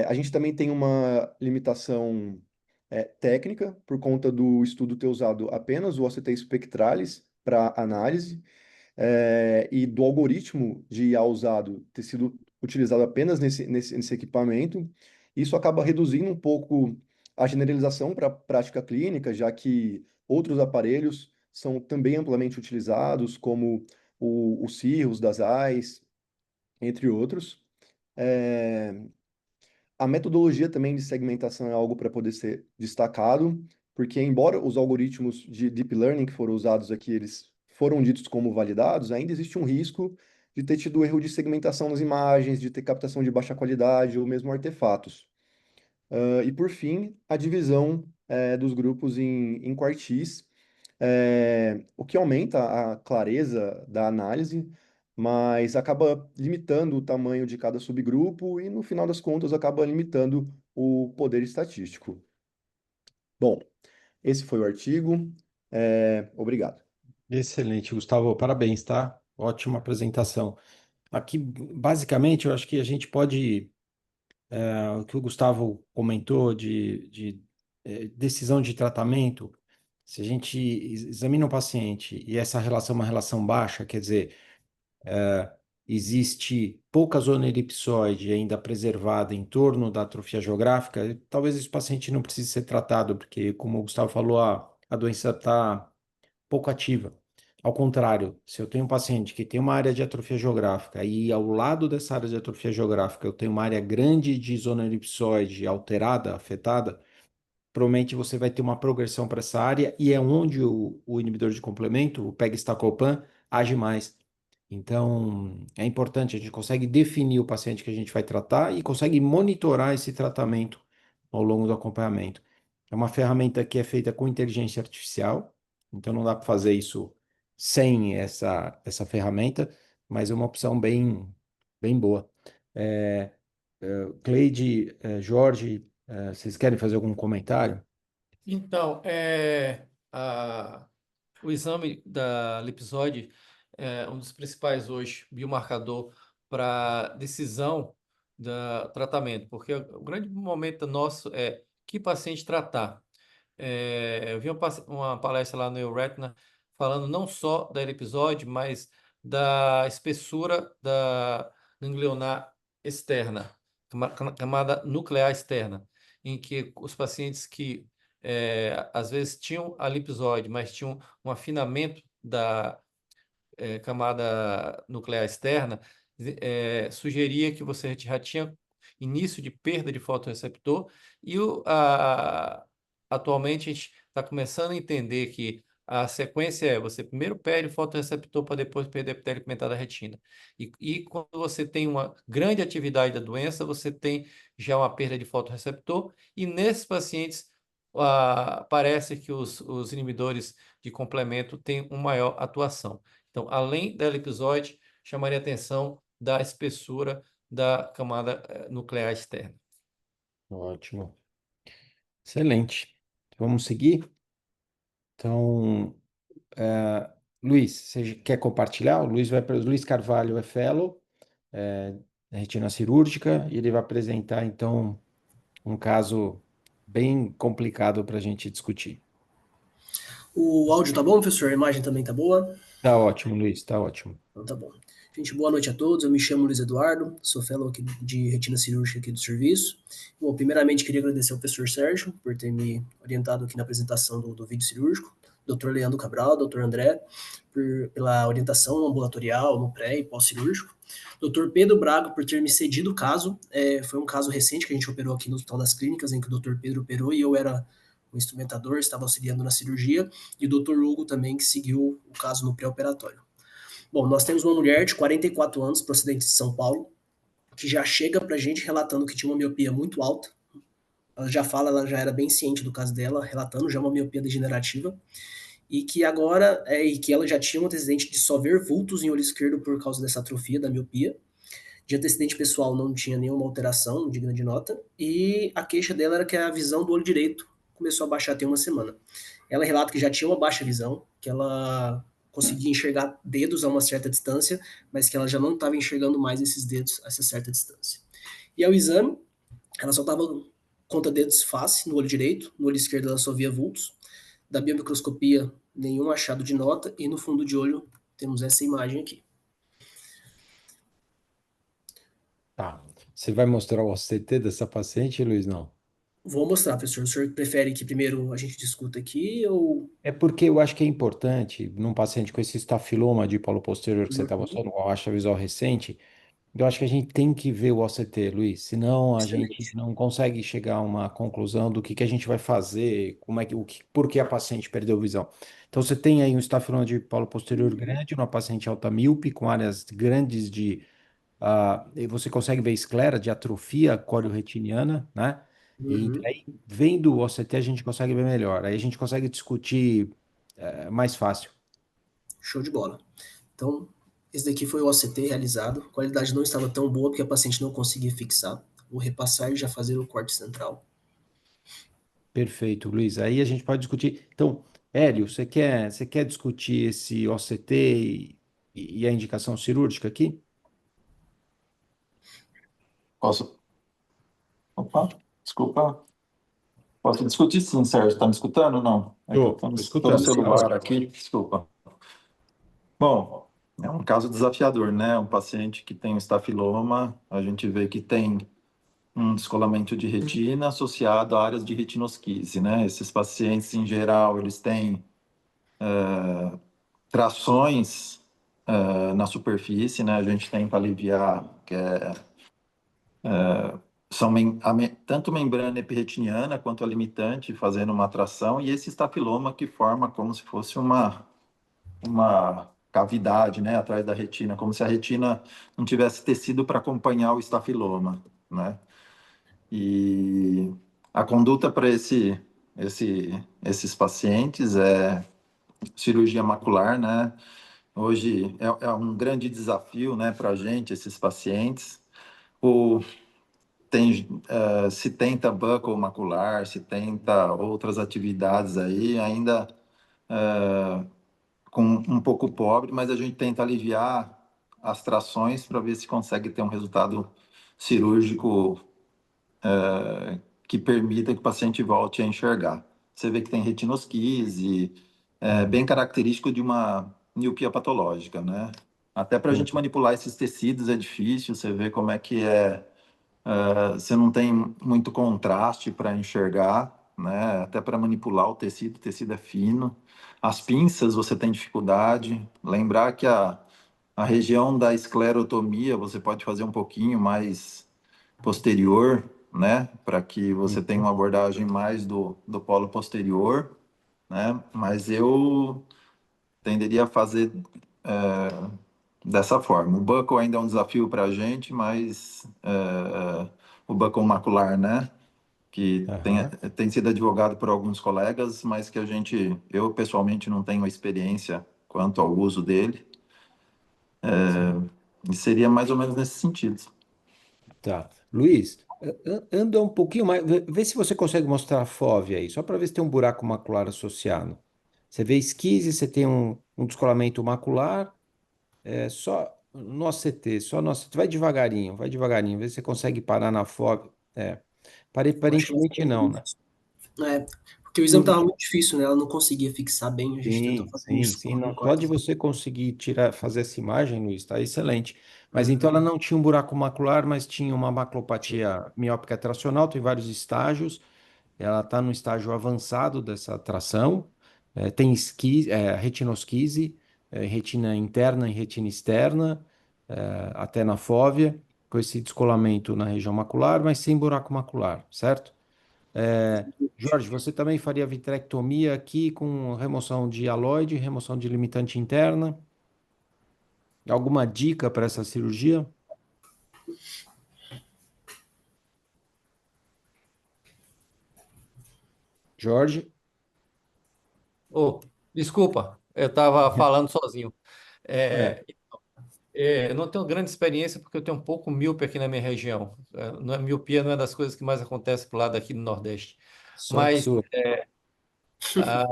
A gente também tem uma limitação técnica, por conta do estudo ter usado apenas o OCT spectralis para análise, e do algoritmo de IA usado ter sido utilizado apenas nesse equipamento. Isso acaba reduzindo um pouco a generalização para a prática clínica, já que outros aparelhos são também amplamente utilizados, como o Cirrus das AIS, entre outros. A metodologia também de segmentação é algo para poder ser destacado, porque embora os algoritmos de deep learning que foram usados aqui, eles foram ditos como validados, ainda existe um risco de ter tido erro de segmentação nas imagens, de ter captação de baixa qualidade ou mesmo artefatos. E por fim, a divisão dos grupos em quartis, o que aumenta a clareza da análise, mas acaba limitando o tamanho de cada subgrupo e, no final das contas, acaba limitando o poder estatístico. Bom, esse foi o artigo. Obrigado. Excelente, Gustavo. Parabéns, tá? Ótima apresentação. Aqui, basicamente, eu acho que a gente pode, o que o Gustavo comentou de decisão de tratamento, se a gente examina o paciente e essa relação é uma relação baixa, quer dizer, existe pouca zona elipsoide ainda preservada em torno da atrofia geográfica, talvez esse paciente não precise ser tratado, porque, como o Gustavo falou, a doença está pouco ativa. Ao contrário, se eu tenho um paciente que tem uma área de atrofia geográfica e ao lado dessa área de atrofia geográfica eu tenho uma área grande de zona elipsoide alterada, afetada, provavelmente você vai ter uma progressão para essa área e é onde o inibidor de complemento, o pegcetacoplan, age mais. Então, é importante, a gente consegue definir o paciente que a gente vai tratar e consegue monitorar esse tratamento ao longo do acompanhamento. É uma ferramenta que é feita com inteligência artificial, então não dá para fazer isso sem essa ferramenta, mas é uma opção bem boa. É, Cleide, Jorge, vocês querem fazer algum comentário? Então, o exame da lipíside é um dos principais hoje biomarcador para decisão do tratamento, porque o grande momento nosso é que paciente tratar. Eu vi uma palestra lá no EURETINA falando não só da lipíside, mas da espessura da ganglionar externa, camada nuclear externa, em que os pacientes que às vezes tinham a lipíside, mas tinham um afinamento da camada nuclear externa, sugeria que você já tinha início de perda de fotorreceptor e atualmente a gente está começando a entender que a sequência é você primeiro perde o fotorreceptor para depois perder a epitélio pigmentado da retina. E quando você tem uma grande atividade da doença, você tem já uma perda de fotorreceptor e nesses pacientes parece que os inibidores de complemento têm uma maior atuação. Então, além da elipsoide, chamaria a atenção da espessura da camada nuclear externa. Ótimo. Excelente. Vamos seguir? Então, Luiz, você quer compartilhar? O Luiz vai para Luiz Carvalho é fellow, da retina cirúrgica, e ele vai apresentar, então, um caso bem complicado para a gente discutir. O áudio tá bom, professor? A imagem também tá boa? Tá ótimo, Luiz, tá ótimo. Então tá bom. Gente, boa noite a todos. Eu me chamo Luiz Eduardo, sou fellow aqui de retina cirúrgica aqui do serviço. Bom, primeiramente queria agradecer ao professor Sérgio por ter me orientado aqui na apresentação do vídeo cirúrgico, Dr. Leandro Cabral, Dr. André, pela orientação ambulatorial no pré e pós-cirúrgico. Dr. Pedro Braga por ter me cedido o caso. Foi um caso recente que a gente operou aqui no Hospital das Clínicas, em que o Dr. Pedro operou e eu era o instrumentador, estava auxiliando na cirurgia, e o Dr. Hugo também, que seguiu o caso no pré-operatório. Bom, nós temos uma mulher de 44 anos, procedente de São Paulo, que já chega pra gente relatando que tinha uma miopia muito alta. Ela já era bem ciente do caso dela, relatando já uma miopia degenerativa, e que agora, e que ela já tinha um antecedente de só ver vultos em olho esquerdo por causa dessa atrofia da miopia. De antecedente pessoal não tinha nenhuma alteração digna de nota, e a queixa dela era que a visão do olho direito começou a baixar tem uma semana. Ela relata que já tinha uma baixa visão, que ela conseguia enxergar dedos a uma certa distância, mas que ela já não estava enxergando mais esses dedos a essa certa distância. E ao exame, ela só estava conta dedos face no olho direito, no olho esquerdo ela só via vultos. Da biomicroscopia, nenhum achado de nota, e no fundo de olho temos essa imagem aqui. Tá. Você vai mostrar o OCT dessa paciente, Luiz? Não. Vou mostrar, professor. O senhor prefere que primeiro a gente discuta aqui ou... É porque eu acho que é importante, num paciente com esse estafiloma de polo posterior que você está mostrando, uma baixa visual recente, eu acho que a gente tem que ver o OCT, Luiz, senão a gente Excelente. não consegue chegar a uma conclusão do que a gente vai fazer, por que a paciente perdeu visão. Então, você tem aí um estafiloma de polo posterior grande, uma paciente alta míope, com áreas grandes e você consegue ver esclera de atrofia córneo-retiniana, né? E Uhum. aí, vendo o OCT, a gente consegue ver melhor. Aí a gente consegue discutir mais fácil. Show de bola. Então, esse daqui foi o OCT realizado. A qualidade não estava tão boa porque a paciente não conseguia fixar. Vou repassar e já fazer o corte central. Perfeito, Luiz. Aí a gente pode discutir. Então, Hélio, você quer discutir esse OCT e a indicação cirúrgica aqui? Posso? Opa, desculpa. Posso discutir sim, Sérgio. Está me escutando ou não? É que eu Tô estou no escutando, tá celular ótimo. aqui, desculpa. Bom, é um caso desafiador, né? Um paciente que tem estafiloma, a gente vê que tem um descolamento de retina associado a áreas de retinosquise, né? Esses pacientes, em geral, eles têm trações na superfície, né? A gente tenta aliviar, são tanto membrana epirretiniana quanto a limitante fazendo uma tração, e esse estafiloma que forma como se fosse uma cavidade, né, atrás da retina, como se a retina não tivesse tecido para acompanhar o estafiloma, né? E a conduta para esses pacientes é cirurgia macular, né? Hoje é um grande desafio, né, para a gente, esses pacientes. O, se tenta buckle macular, se tenta outras atividades aí, ainda com um pouco pobre, mas a gente tenta aliviar as trações para ver se consegue ter um resultado cirúrgico que permita que o paciente volte a enxergar. Você vê que tem retinosquise, bem característico de uma miopia patológica, né? Até para a gente manipular esses tecidos é difícil, você vê como é que você não tem muito contraste para enxergar, né? Até para manipular o tecido é fino. As pinças você tem dificuldade. Lembrar que a região da esclerotomia você pode fazer um pouquinho mais posterior, né? Para que você tenha uma abordagem mais do polo posterior, né? Mas eu tenderia a fazer dessa forma. O buckle ainda é um desafio para a gente, mas o buckle macular, né? Que Aham. tem sido advogado por alguns colegas, mas que eu pessoalmente não tenho experiência quanto ao uso dele, Sim. e seria mais ou menos nesse sentido. Tá. Luiz, anda um pouquinho mais. Vê se você consegue mostrar a FOV aí, só para ver se tem um buraco macular associado. Você vê esquise, você tem um descolamento macular, só no OCT, só no OCT. Vai devagarinho, vê se você consegue parar na FOV. Eu acho que vai Aparentemente ser não, né? difícil. Porque o exame estava muito difícil, né? Ela não conseguia fixar bem, a gente tentou Sim, fazer sim, isso sim. com Não, só de recortes. você conseguir fazer essa imagem, Luiz, está excelente. Mas então Uhum. ela não tinha um buraco macular, mas tinha uma maculopatia miópica tracional, tem vários estágios. Ela está no estágio avançado dessa tração. Tem retinosquise, retina interna e retina externa, até na fóvea, com esse descolamento na região macular, mas sem buraco macular, certo? É, Jorge, você também faria vitrectomia aqui com remoção de aloide, remoção de limitante interna? Alguma dica para essa cirurgia? Jorge? Oh, desculpa, eu estava falando sozinho. É, É, eu não tenho grande experiência porque eu tenho um pouco míope aqui na minha região. Não é, miopia não é das coisas que mais acontece pro lado aqui do Nordeste. sorte Mas, sua. ah,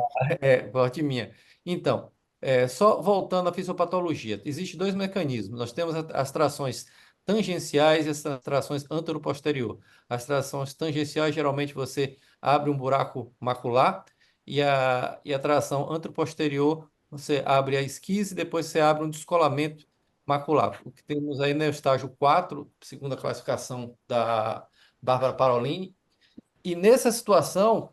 sorte minha. Então, só voltando à fisiopatologia, existem dois mecanismos. Nós temos as trações tangenciais e as trações antero-posterior. As trações tangenciais, geralmente você abre um buraco macular e a tração antero-posterior, você abre a esquise e depois você abre um descolamento macular. O que temos aí no estágio 4, segundo a classificação da Bárbara Parolin, e nessa situação,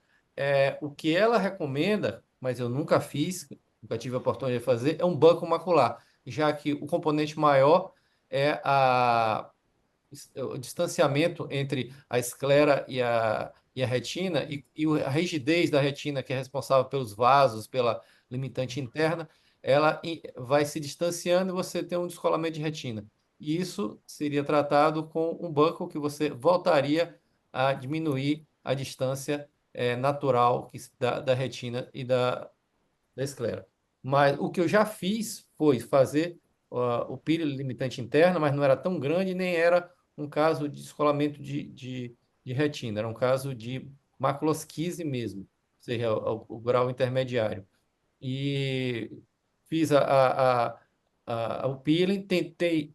o que ela recomenda, mas eu nunca fiz, nunca tive a oportunidade de fazer, é um banco macular, já que o componente maior é o distanciamento entre a esclera e a retina, e a rigidez da retina, que é responsável pelos vasos, pela limitante interna, ela vai se distanciando e você tem um descolamento de retina. E isso seria tratado com um banco que você voltaria a diminuir a distância natural da retina e da esclera. Mas o que eu já fiz foi fazer o pílio limitante interno, mas não era tão grande, nem era um caso de descolamento de retina, era um caso de maculosquise mesmo, ou seja, o grau intermediário. E fiz o peeling, tentei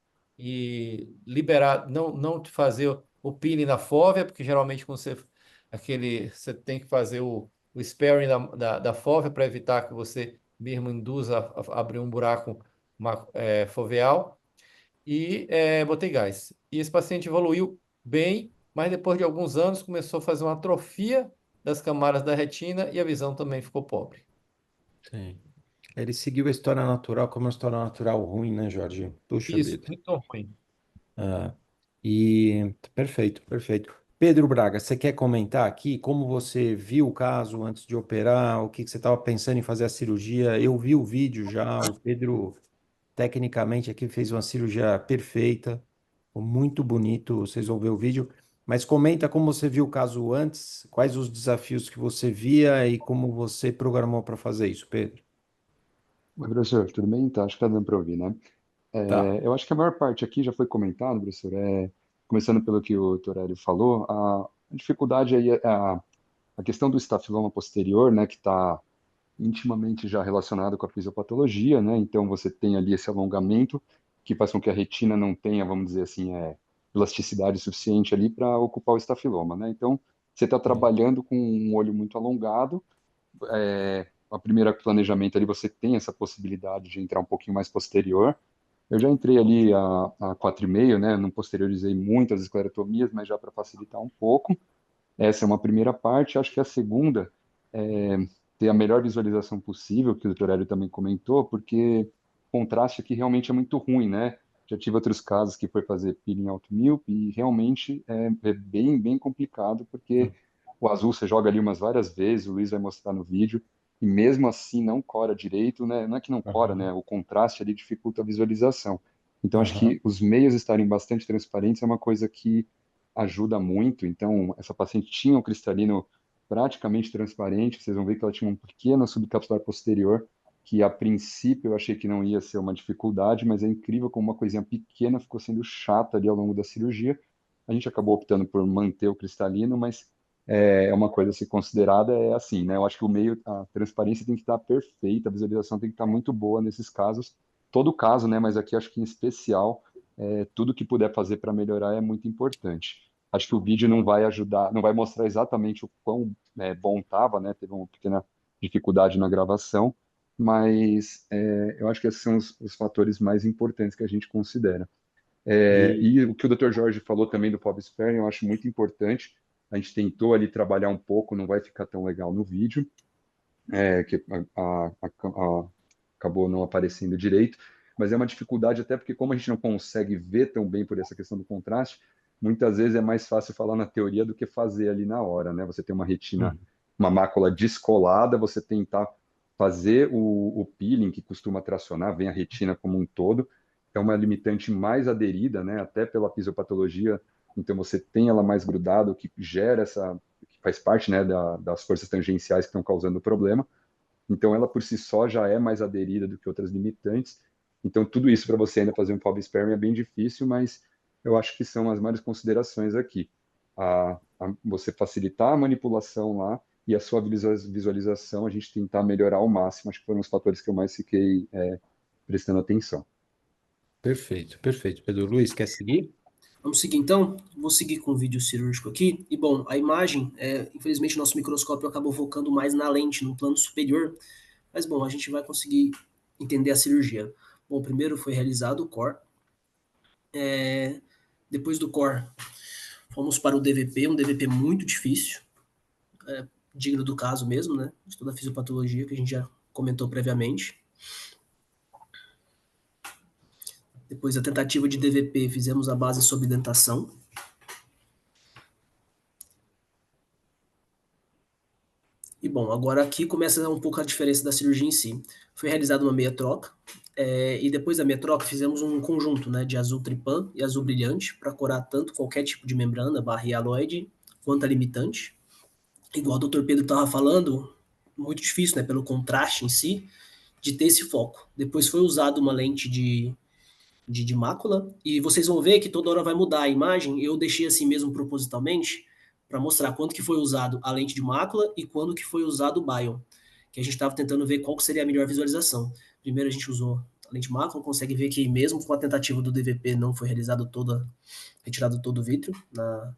liberar, não fazer o peeling na fóvea, porque geralmente quando você tem que fazer o sparing da fóvea para evitar que você mesmo induza a abrir um buraco foveal, e botei gás. E esse paciente evoluiu bem, mas depois de alguns anos começou a fazer uma atrofia das camadas da retina e a visão também ficou pobre. Sim. Ele seguiu a história natural como uma história natural ruim, né, Jorge? Puxa Isso, vida. muito ruim. Ah, e perfeito, perfeito. Pedro Braga, você quer comentar aqui como você viu o caso antes de operar, o que que você estava pensando em fazer a cirurgia? Eu vi o vídeo já, o Pedro tecnicamente aqui fez uma cirurgia perfeita, ficou muito bonito, vocês vão ver o vídeo. Mas comenta como você viu o caso antes, quais os desafios que você via e como você programou para fazer isso, Pedro. Oi, professor, tudo bem? Tá, acho que tá dando para ouvir, né? Tá. Eu acho que a maior parte aqui já foi comentado, professor, começando pelo que o Torelli falou, a dificuldade aí é a questão do estafiloma posterior, né, que está intimamente já relacionado com a fisiopatologia, né? Então você tem ali esse alongamento que faz com que a retina não tenha, vamos dizer assim, elasticidade suficiente ali para ocupar o estafiloma, né? Então você está trabalhando com um olho muito alongado. A primeira planejamento ali você tem essa possibilidade de entrar um pouquinho mais posterior. Eu já entrei ali a 4,5, né? Não posteriorizei muitas esclerotomias, mas já para facilitar um pouco. Essa é uma primeira parte. Acho que a segunda é ter a melhor visualização possível, que o doutor Hélio também comentou, porque o contraste aqui realmente é muito ruim, né? Já tive outros casos que foi fazer peeling alto míope e realmente é bem, bem complicado, porque o azul você joga ali umas várias vezes, o Luiz vai mostrar no vídeo, e mesmo assim não cora direito, né? Não é que não cora, né? Aham, O contraste ali dificulta a visualização. Então, acho aham. que os meios estarem bastante transparentes é uma coisa que ajuda muito. Então, essa paciente tinha um cristalino praticamente transparente. Vocês vão ver que ela tinha um pequeno subcapsular posterior, que a princípio eu achei que não ia ser uma dificuldade, mas é incrível como uma coisinha pequena ficou sendo chata ali ao longo da cirurgia. A gente acabou optando por manter o cristalino, mas é uma coisa a ser considerada, é assim, né? Eu acho que o meio, a transparência tem que estar perfeita, a visualização tem que estar muito boa nesses casos. Todo caso, né? Mas aqui acho que em especial, tudo que puder fazer para melhorar é muito importante. Acho que o vídeo não vai ajudar, não vai mostrar exatamente o quão bom estava, né? Teve uma pequena dificuldade na gravação, mas eu acho que esses são os fatores mais importantes que a gente considera. E E o que o Dr. Jorge falou também do Bob Sperling, eu acho muito importante. A gente tentou ali trabalhar um pouco, não vai ficar tão legal no vídeo, que acabou não aparecendo direito, mas é uma dificuldade até porque como a gente não consegue ver tão bem por essa questão do contraste, muitas vezes é mais fácil falar na teoria do que fazer ali na hora, né? Você tem uma retina, Uhum. uma mácula descolada, você tentar fazer o peeling que costuma tracionar, vem a retina como um todo, é uma limitante mais aderida, né? Até pela fisiopatologia, então você tem ela mais grudada, o que gera essa, que faz parte, né, das forças tangenciais que estão causando o problema. Então, ela por si só já é mais aderida do que outras limitantes. Então, tudo isso para você ainda fazer um pelvic sparing é bem difícil, mas eu acho que são as maiores considerações aqui. Você facilitar a manipulação lá e a sua visualização, a gente tentar melhorar ao máximo. Acho que foram os fatores que eu mais fiquei prestando atenção. Perfeito, perfeito. Pedro Luiz, quer seguir? Vamos seguir então? Vou seguir com o vídeo cirúrgico aqui. E bom, a imagem, infelizmente nosso microscópio acabou focando mais na lente, no plano superior, mas bom, a gente vai conseguir entender a cirurgia. Bom, primeiro foi realizado o core. Depois do core, fomos para o DVP, um DVP muito difícil, digno do caso mesmo, né? De toda a fisiopatologia que a gente já comentou previamente. Depois da tentativa de DVP, fizemos a base sob dentação. E bom, agora aqui começa um pouco a diferença da cirurgia em si. Foi realizada uma meia troca, e depois da meia troca fizemos um conjunto, né, de azul tripã e azul brilhante para curar tanto qualquer tipo de membrana, barra hialoide, quanto a limitante. Igual o Dr. Pedro estava falando, muito difícil, né, pelo contraste em si, de ter esse foco. Depois foi usado uma lente de mácula, e vocês vão ver que toda hora vai mudar a imagem. Eu deixei assim mesmo propositalmente para mostrar quando que foi usado a lente de mácula e quando que foi usado o Bion, que a gente estava tentando ver qual que seria a melhor visualização. Primeiro a gente usou a lente de mácula, consegue ver que mesmo com a tentativa do DVP não foi retirado todo o vítreo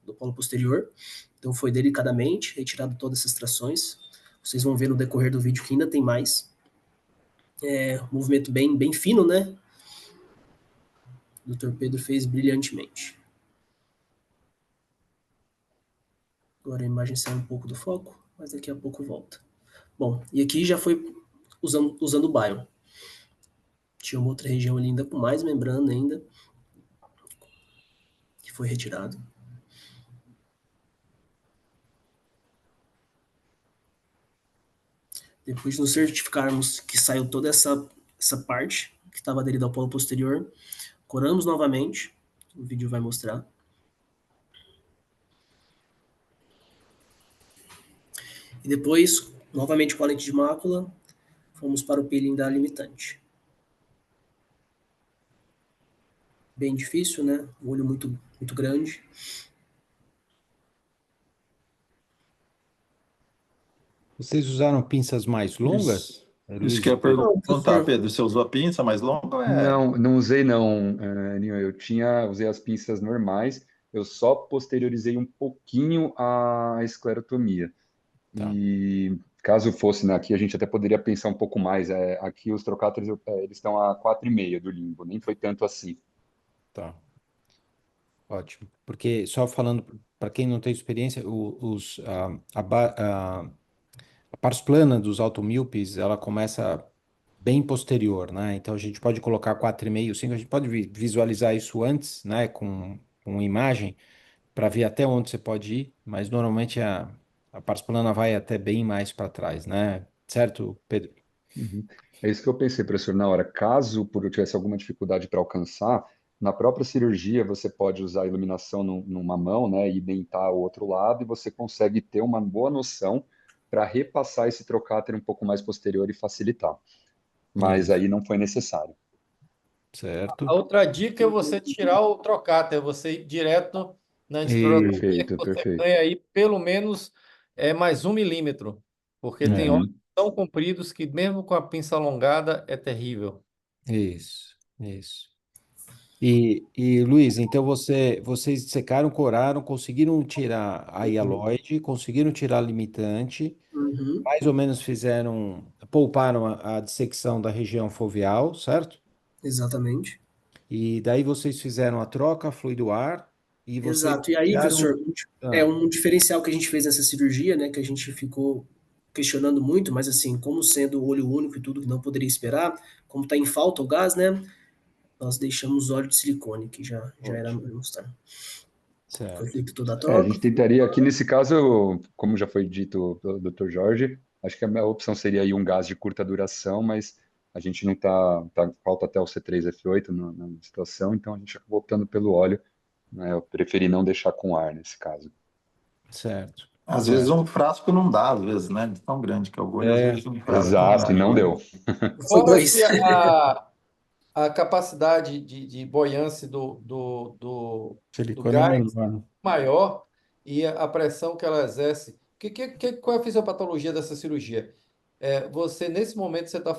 do polo posterior, então foi delicadamente retirado todas essas trações. Vocês vão ver no decorrer do vídeo que ainda tem mais. Movimento bem, bem fino, né? O Dr. Pedro fez brilhantemente. Agora a imagem sai um pouco do foco, mas daqui a pouco volta. Bom, e aqui já foi usando o Bion. Tinha uma outra região ali ainda com mais membrana ainda, que foi retirado. Depois de nos certificarmos que saiu toda essa parte que estava aderida ao polo posterior, coramos novamente, o vídeo vai mostrar. E depois, novamente com a lente de mácula, fomos para o peeling da limitante. Bem difícil, né? O olho muito, muito grande. Vocês usaram pinças mais longas, Isso Luiz que eu e ia Pedro? Não, perguntar, professor, Pedro, você usou a pinça mais longa ou Não, não usei não, Ninho. Usei as pinças normais. Eu só posteriorizei um pouquinho a esclerotomia. Tá, E caso fosse, né, aqui a gente até poderia pensar um pouco mais. Aqui os trocáteres eles estão a 4,5 do limbo, nem foi tanto assim. tá. Ótimo. Porque, só falando, para quem não tem experiência, a pars plana dos automíopes, ela começa bem posterior, né? Então, a gente pode colocar 4,5, 5, a gente pode visualizar isso antes, né, com imagem, para ver até onde você pode ir, mas normalmente a pars plana vai até bem mais para trás, né? Certo, Pedro? Uhum. É isso que eu pensei, professor, na hora. Caso por eu tivesse alguma dificuldade para alcançar, na própria cirurgia você pode usar a iluminação numa mão, né, e dentar o outro lado, e você consegue ter uma boa noção para repassar esse trocáter um pouco mais posterior e facilitar. Mas Isso, aí não foi necessário. A certo. outra dica é você tirar o trocáter, você ir direto na E, antiprotomia, que Perfeito, você perfeito. ganha aí pelo menos mais 1 milímetro, porque tem olhos Uhum. tão compridos que mesmo com a pinça alongada é terrível. isso, isso. E Luiz, então vocês secaram, coraram, conseguiram tirar a hialoide, conseguiram tirar a limitante, uhum, mais ou menos pouparam a dissecção da região foveal, certo? exatamente. E daí vocês fizeram a troca fluido-ar e vocês Exato. E aí, tiraram. professor, é Ah, um diferencial que a gente fez nessa cirurgia, né, que a gente ficou questionando muito, mas assim, como sendo olho único e tudo que não poderia esperar, como está em falta o gás, né, nós deixamos óleo de silicone, que já era ótimo, mostrar. Foi certo. feita toda a A troca. gente tentaria, aqui nesse caso, como já foi dito pelo Dr. Jorge, acho que a minha opção seria aí um gás de curta duração, mas a gente não falta até o C3F8 na situação, então a gente acabou optando pelo óleo, né? Eu preferi não deixar com ar nesse caso. Certo, às vezes certo. um frasco não dá, às vezes, né? De tão grande que é o olho, às É, vezes um frasco não Exato, dá. e não deu. Foi Fora dois. que a capacidade de buoyância do silicone é gás menor, né? maior e a pressão que ela exerce. Qual é a fisiopatologia dessa cirurgia? Você, nesse momento, você está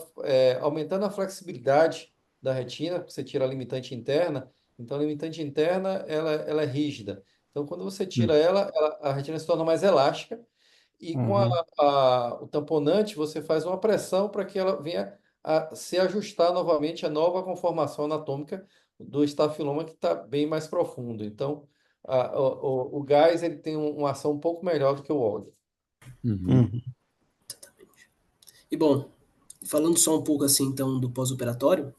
aumentando a flexibilidade da retina, você tira a limitante interna, então a limitante interna ela é rígida. Então, quando você tira Hum, a retina se torna mais elástica, e com uhum, o tamponante, você faz uma pressão para que ela venha a se ajustar novamente à nova conformação anatômica do estafiloma, que está bem mais profundo. Então, o gás ele tem uma ação um pouco melhor do que o óleo. Uhum. uhum. E bom, falando só um pouco assim então do pós-operatório,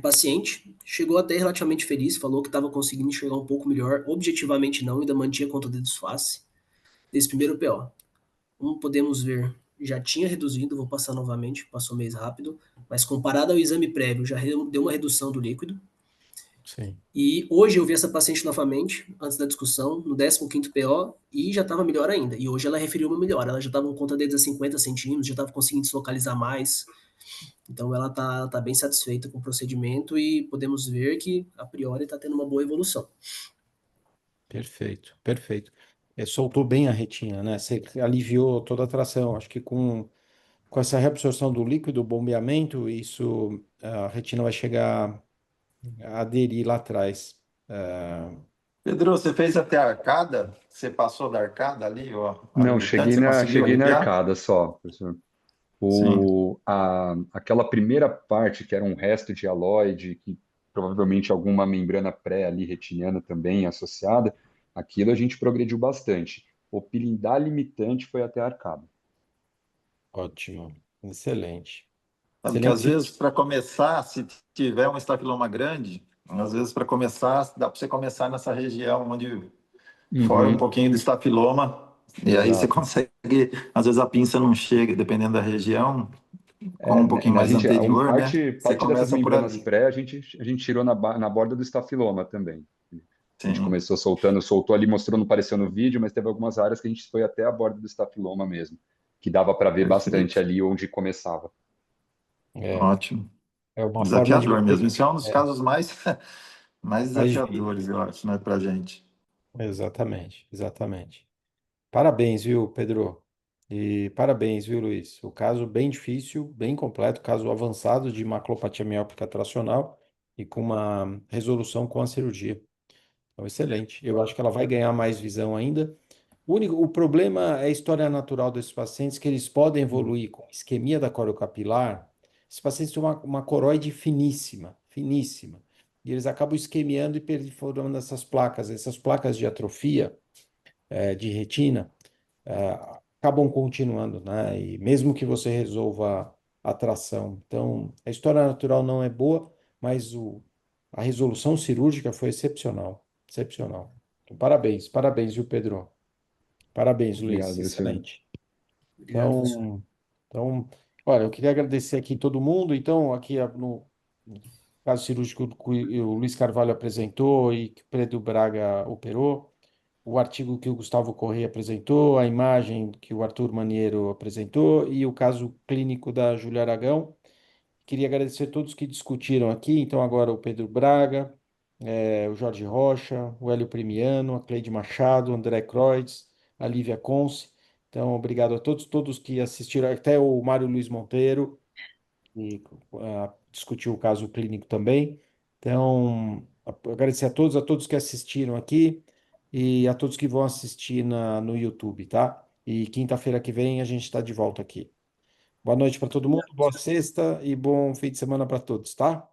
paciente chegou até relativamente feliz, falou que estava conseguindo enxergar um pouco melhor, objetivamente não, ainda mantinha conta de desface desse primeiro PO. Como podemos ver, já tinha reduzido, vou passar novamente, passou mês rápido, mas comparado ao exame prévio, já deu uma redução do líquido. Sim, E hoje eu vi essa paciente novamente, antes da discussão, no 15º PO, e já estava melhor ainda. E hoje ela referiu uma melhora, ela já estava com conta deles a 50 centímetros, já estava conseguindo se localizar mais. Então ela tá bem satisfeita com o procedimento e podemos ver que, a priori, está tendo uma boa evolução. perfeito, perfeito. Soltou bem a retina, né? Você aliviou toda a tração. Acho que com essa reabsorção do líquido, o bombeamento, isso, a retina vai chegar a aderir lá atrás. Ah, Pedro, você fez até a arcada? Você passou da arcada ali, ó, a Não, limitante, você conseguiu cheguei na aliviar? arcada só, professor. Sim. Aquela primeira parte, que era um resto de aloide, que provavelmente alguma membrana pré ali retiniana também associada, aquilo a gente progrediu bastante. O peeling da limitante foi até a arcada. ótimo, excelente. Sabe que às Excelente. vezes, para começar, se tiver um estafiloma grande, às vezes para começar, dá para você começar nessa região onde fora um Uhum, pouquinho do estafiloma, e aí você Exato. consegue, às vezes a pinça não chega, dependendo da região, como um pouquinho A mais gente, anterior, né? Você parte dessas começa por membranas ali. pré, a gente tirou na borda do estafiloma também. A gente Sim. soltou ali, mostrou, não apareceu no vídeo, mas teve algumas áreas que a gente foi até a borda do estafiloma mesmo. que dava para ver bastante Perfeito. ali onde começava. É, Ótimo. é uma forma de Desafiador mesmo. você. Esse é um dos É, casos mais mais difícil. desafiadores, eu acho, né, para a gente. Exatamente, exatamente. Parabéns, viu, Pedro? E parabéns, viu, Luiz? O caso bem difícil, bem completo, caso avançado de maculopatia miópica tracional e com uma resolução com a cirurgia. Então, excelente. Eu acho que ela vai ganhar mais visão ainda. O problema é a história natural desses pacientes, que eles podem evoluir com isquemia da corocapilar. Esses pacientes têm uma coroide finíssima, finíssima. E eles acabam isquemiando e perforando essas placas de atrofia, de retina, acabam continuando, né? E mesmo que você resolva a tração. Então, a história natural não é boa, mas a resolução cirúrgica foi excepcional, excepcional. Então, parabéns, parabéns, viu, Pedro? Parabéns, Luiz, Obrigado, Luciano. excelente. Obrigado, professor. Então, olha, eu queria agradecer aqui todo mundo. Então, aqui no caso cirúrgico que o Luiz Carvalho apresentou e que o Pedro Braga operou, o artigo que o Gustavo Correia apresentou, a imagem que o Arthur Maniero apresentou e o caso clínico da Júlia Aragão. Queria agradecer a todos que discutiram aqui. Então, agora o Pedro Braga, o Jorge Rocha, o Hélio Primiano, a Cleide Machado, o André Kreutz, a Lívia Conce. Então, obrigado a todos, todos que assistiram, até o Mário Luiz Monteiro, que discutiu o caso clínico também. Então, agradecer a todos que assistiram aqui e a todos que vão assistir no YouTube, tá? E quinta-feira que vem a gente está de volta aqui. Boa noite para todo mundo, Obrigado, boa professor. sexta e bom fim de semana para todos, tá?